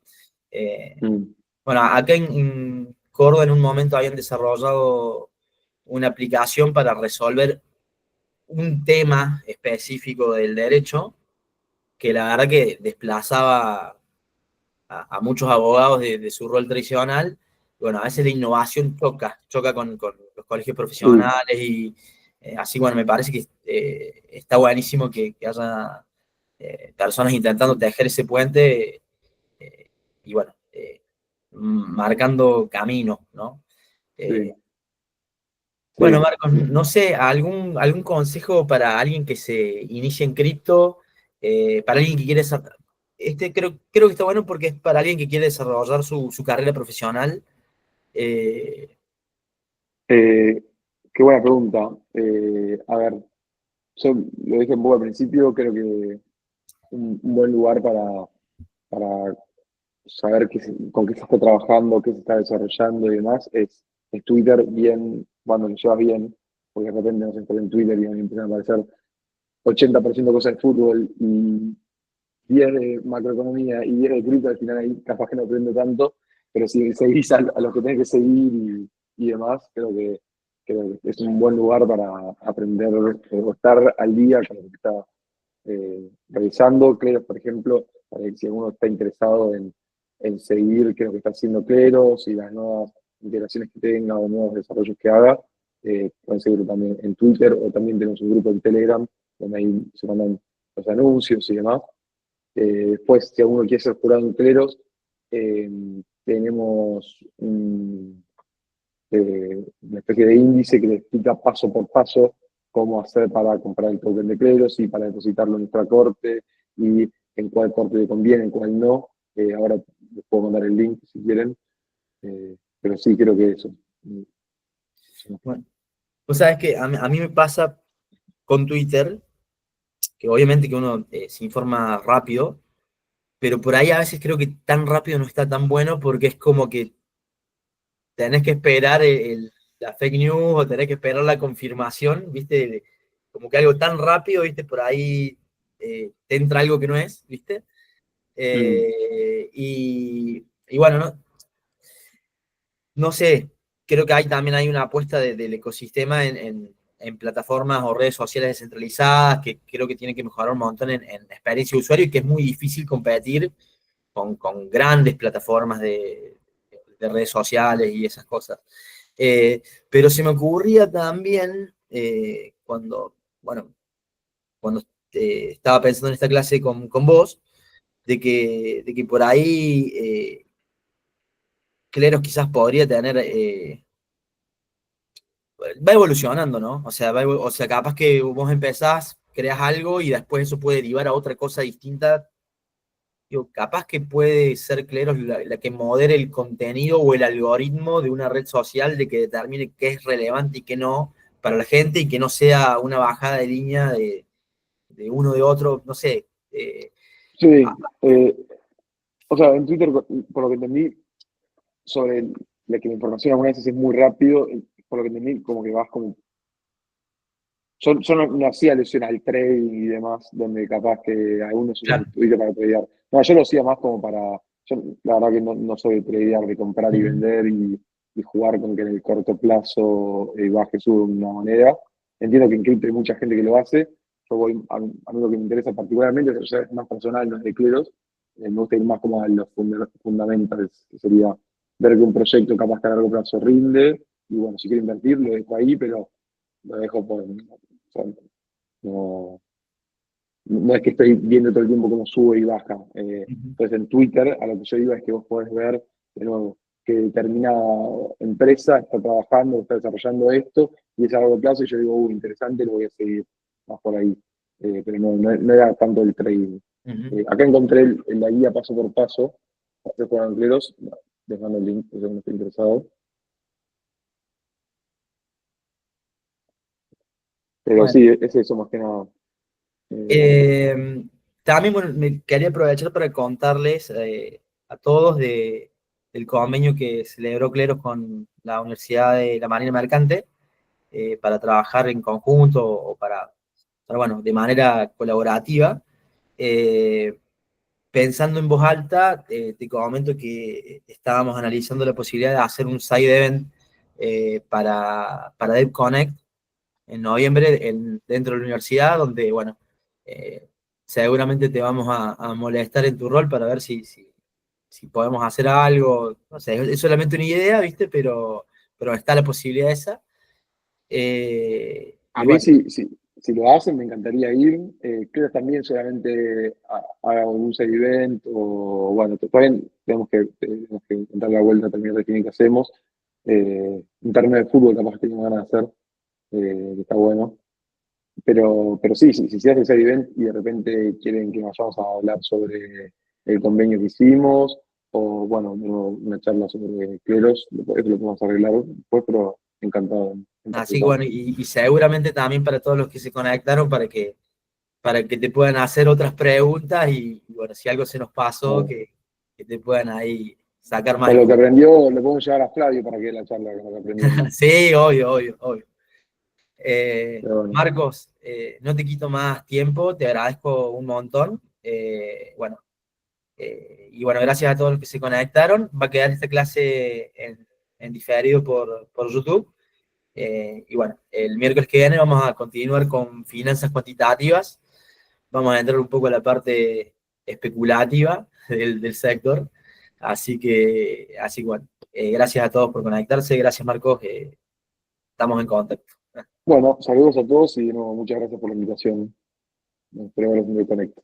Speaker 1: Eh,
Speaker 2: Mm,
Speaker 1: bueno, acá en Córdoba en un momento habían desarrollado una aplicación para resolver un tema específico del derecho que la verdad que desplazaba a muchos abogados de su rol tradicional. Bueno, a veces la innovación choca con los colegios
Speaker 2: sí,
Speaker 1: profesionales y así, bueno, me parece que está buenísimo que haya personas intentando tejer ese puente y bueno, marcando camino, ¿no? Eh,
Speaker 2: sí,
Speaker 1: bueno,
Speaker 2: sí.
Speaker 1: Marcos, no sé, algún consejo para alguien que se inicie en cripto, para alguien que quiere creo que está bueno porque es para alguien que quiere desarrollar su carrera profesional. Eh,
Speaker 2: Eh, Qué buena pregunta. A ver, yo lo dije un poco al principio, creo que un buen lugar para saber con qué se está trabajando, qué se está desarrollando y demás, es Twitter bien, cuando lo llevas bien, porque de repente no se está en Twitter y empiezan a aparecer 80% cosas de fútbol y 10 de macroeconomía y 10 de cripto, al final ahí capaz que no aprendo tanto. pero si seguís a los que tenés que seguir y demás, creo que es un buen lugar para aprender o estar al día con lo que está revisando. Cleros, por ejemplo, para que si alguno está interesado en seguir qué es lo que está haciendo Cleros y las nuevas integraciones que tenga o nuevos desarrollos que haga, pueden seguirlo también en Twitter o también tenemos un grupo en Telegram donde ahí se mandan los anuncios y demás. Después, si alguno quiere ser jurado en Cleros, eh, tenemos una especie de índice que le explica paso por paso cómo hacer para comprar el token de Cleros y para depositarlo en nuestra corte y en cuál corte le conviene, en cuál no. Ahora les puedo mandar el link si quieren, pero sí, creo que eso.
Speaker 1: Bueno, vos sabés que a mí me pasa con Twitter, que obviamente que uno se informa rápido, pero por ahí a veces creo que tan rápido no está tan bueno porque es como que tenés que esperar la fake news o tenés que esperar la confirmación, ¿viste? Como que algo tan rápido, ¿viste? Por ahí te entra algo que no es, ¿viste?
Speaker 2: Mm,
Speaker 1: Y bueno, no sé, creo que también hay una apuesta del ecosistema en plataformas o redes sociales descentralizadas que creo que tiene que mejorar un montón en experiencia de usuario y que es muy difícil competir con grandes plataformas de redes sociales y esas cosas. Pero se me ocurría también bueno, cuando estaba pensando en esta clase con vos, de que por ahí Cleros quizás podría tener, va evolucionando, ¿no? O sea, o sea, capaz que vos empezás, creas algo y después eso puede derivar a otra cosa distinta. Digo, capaz que puede ser Cleros la que modere el contenido o el algoritmo de una red social de que determine qué es relevante y qué no para la gente y que no sea una bajada de línea de uno de otro, no sé.
Speaker 2: sí, o sea, en Twitter, por lo que entendí, sobre la que la información algunas veces es muy rápido, por lo que entendí, como que vas como yo no hacía alusión al trading y demás, donde capaz que algunos usan
Speaker 1: Claro.
Speaker 2: Twitter para tradear. No, yo lo hacía más como para. Yo la verdad que no soy de tradear, de comprar y
Speaker 1: Ujú.
Speaker 2: vender y jugar con que en el corto plazo baje, sube una moneda. Entiendo que en cripto hay mucha gente que lo hace. Yo voy, a mí lo que me interesa particularmente, o sea, es más personal, no es de cleros. Me gusta ir más como a los fundamentals, que sería ver que un proyecto capaz que a largo plazo rinde. Y bueno, si quiero invertir, lo dejo ahí, pero lo dejo por, sea, no, no es que estoy viendo todo el tiempo cómo sube y baja.
Speaker 1: Ujú.
Speaker 2: Entonces en Twitter a lo que yo digo es que vos podés ver de nuevo que determinada empresa está trabajando, está desarrollando esto y es a largo plazo y yo digo, interesante, lo voy a seguir más por ahí. Pero no era tanto el trading.
Speaker 1: Ujú.
Speaker 2: Acá encontré la guía paso por paso, para hacer con Cleros, les mando el link, si alguien está interesado. Pero
Speaker 1: Bueno,
Speaker 2: sí, es eso más que nada. Eh,
Speaker 1: eh, también bueno, me quería aprovechar para contarles a todos del convenio que celebró Cleros con la Universidad de la Marina Mercante para trabajar en conjunto o bueno, de manera colaborativa. Eh, Pensando en voz alta, te comento que estábamos analizando la posibilidad de hacer un side event para DevConnect en noviembre dentro de la universidad, donde, bueno, eh, seguramente te vamos a molestar en tu rol para ver si podemos hacer algo. No sé, es solamente una idea, ¿viste? Pero está la posibilidad esa. Y
Speaker 2: A mí,
Speaker 1: bueno,
Speaker 2: si lo hacen, me encantaría ir. Creo que también solamente haga un side event o, bueno, todavía tenemos que dar la vuelta, también definir qué hacemos. Un torneo de fútbol capaz que tengo ganas de hacer, que está bueno. Pero sí, si se hace ese event y de repente quieren que vayamos a hablar sobre el convenio que hicimos, o bueno, una charla sobre cleros, eso lo podemos arreglar después, pero encantado en
Speaker 1: así que
Speaker 2: participar.
Speaker 1: bueno, y seguramente también para todos los que se conectaron, para que te puedan hacer otras preguntas y bueno, si algo se nos pasó,
Speaker 2: Bueno,
Speaker 1: que te puedan ahí sacar más
Speaker 2: con lo que
Speaker 1: info.
Speaker 2: aprendió, lo podemos llevar a Flavio para que dé la charla con lo que aprendimos.
Speaker 1: Sí, obvio, obvio, obvio.
Speaker 2: Pero bueno,
Speaker 1: Marcos, no te quito más tiempo, te agradezco un montón. Bueno, Y bueno, gracias a todos los que se conectaron. Va a quedar esta clase en diferido por YouTube. Y bueno, el miércoles que viene vamos a continuar con finanzas cuantitativas. Vamos a entrar un poco a la parte especulativa del sector. Así que bueno, gracias a todos por conectarse. Gracias, Marcos. Estamos en contacto.
Speaker 2: Bueno, saludos a todos y de nuevo, muchas gracias por la invitación. Esperemos que me conecte.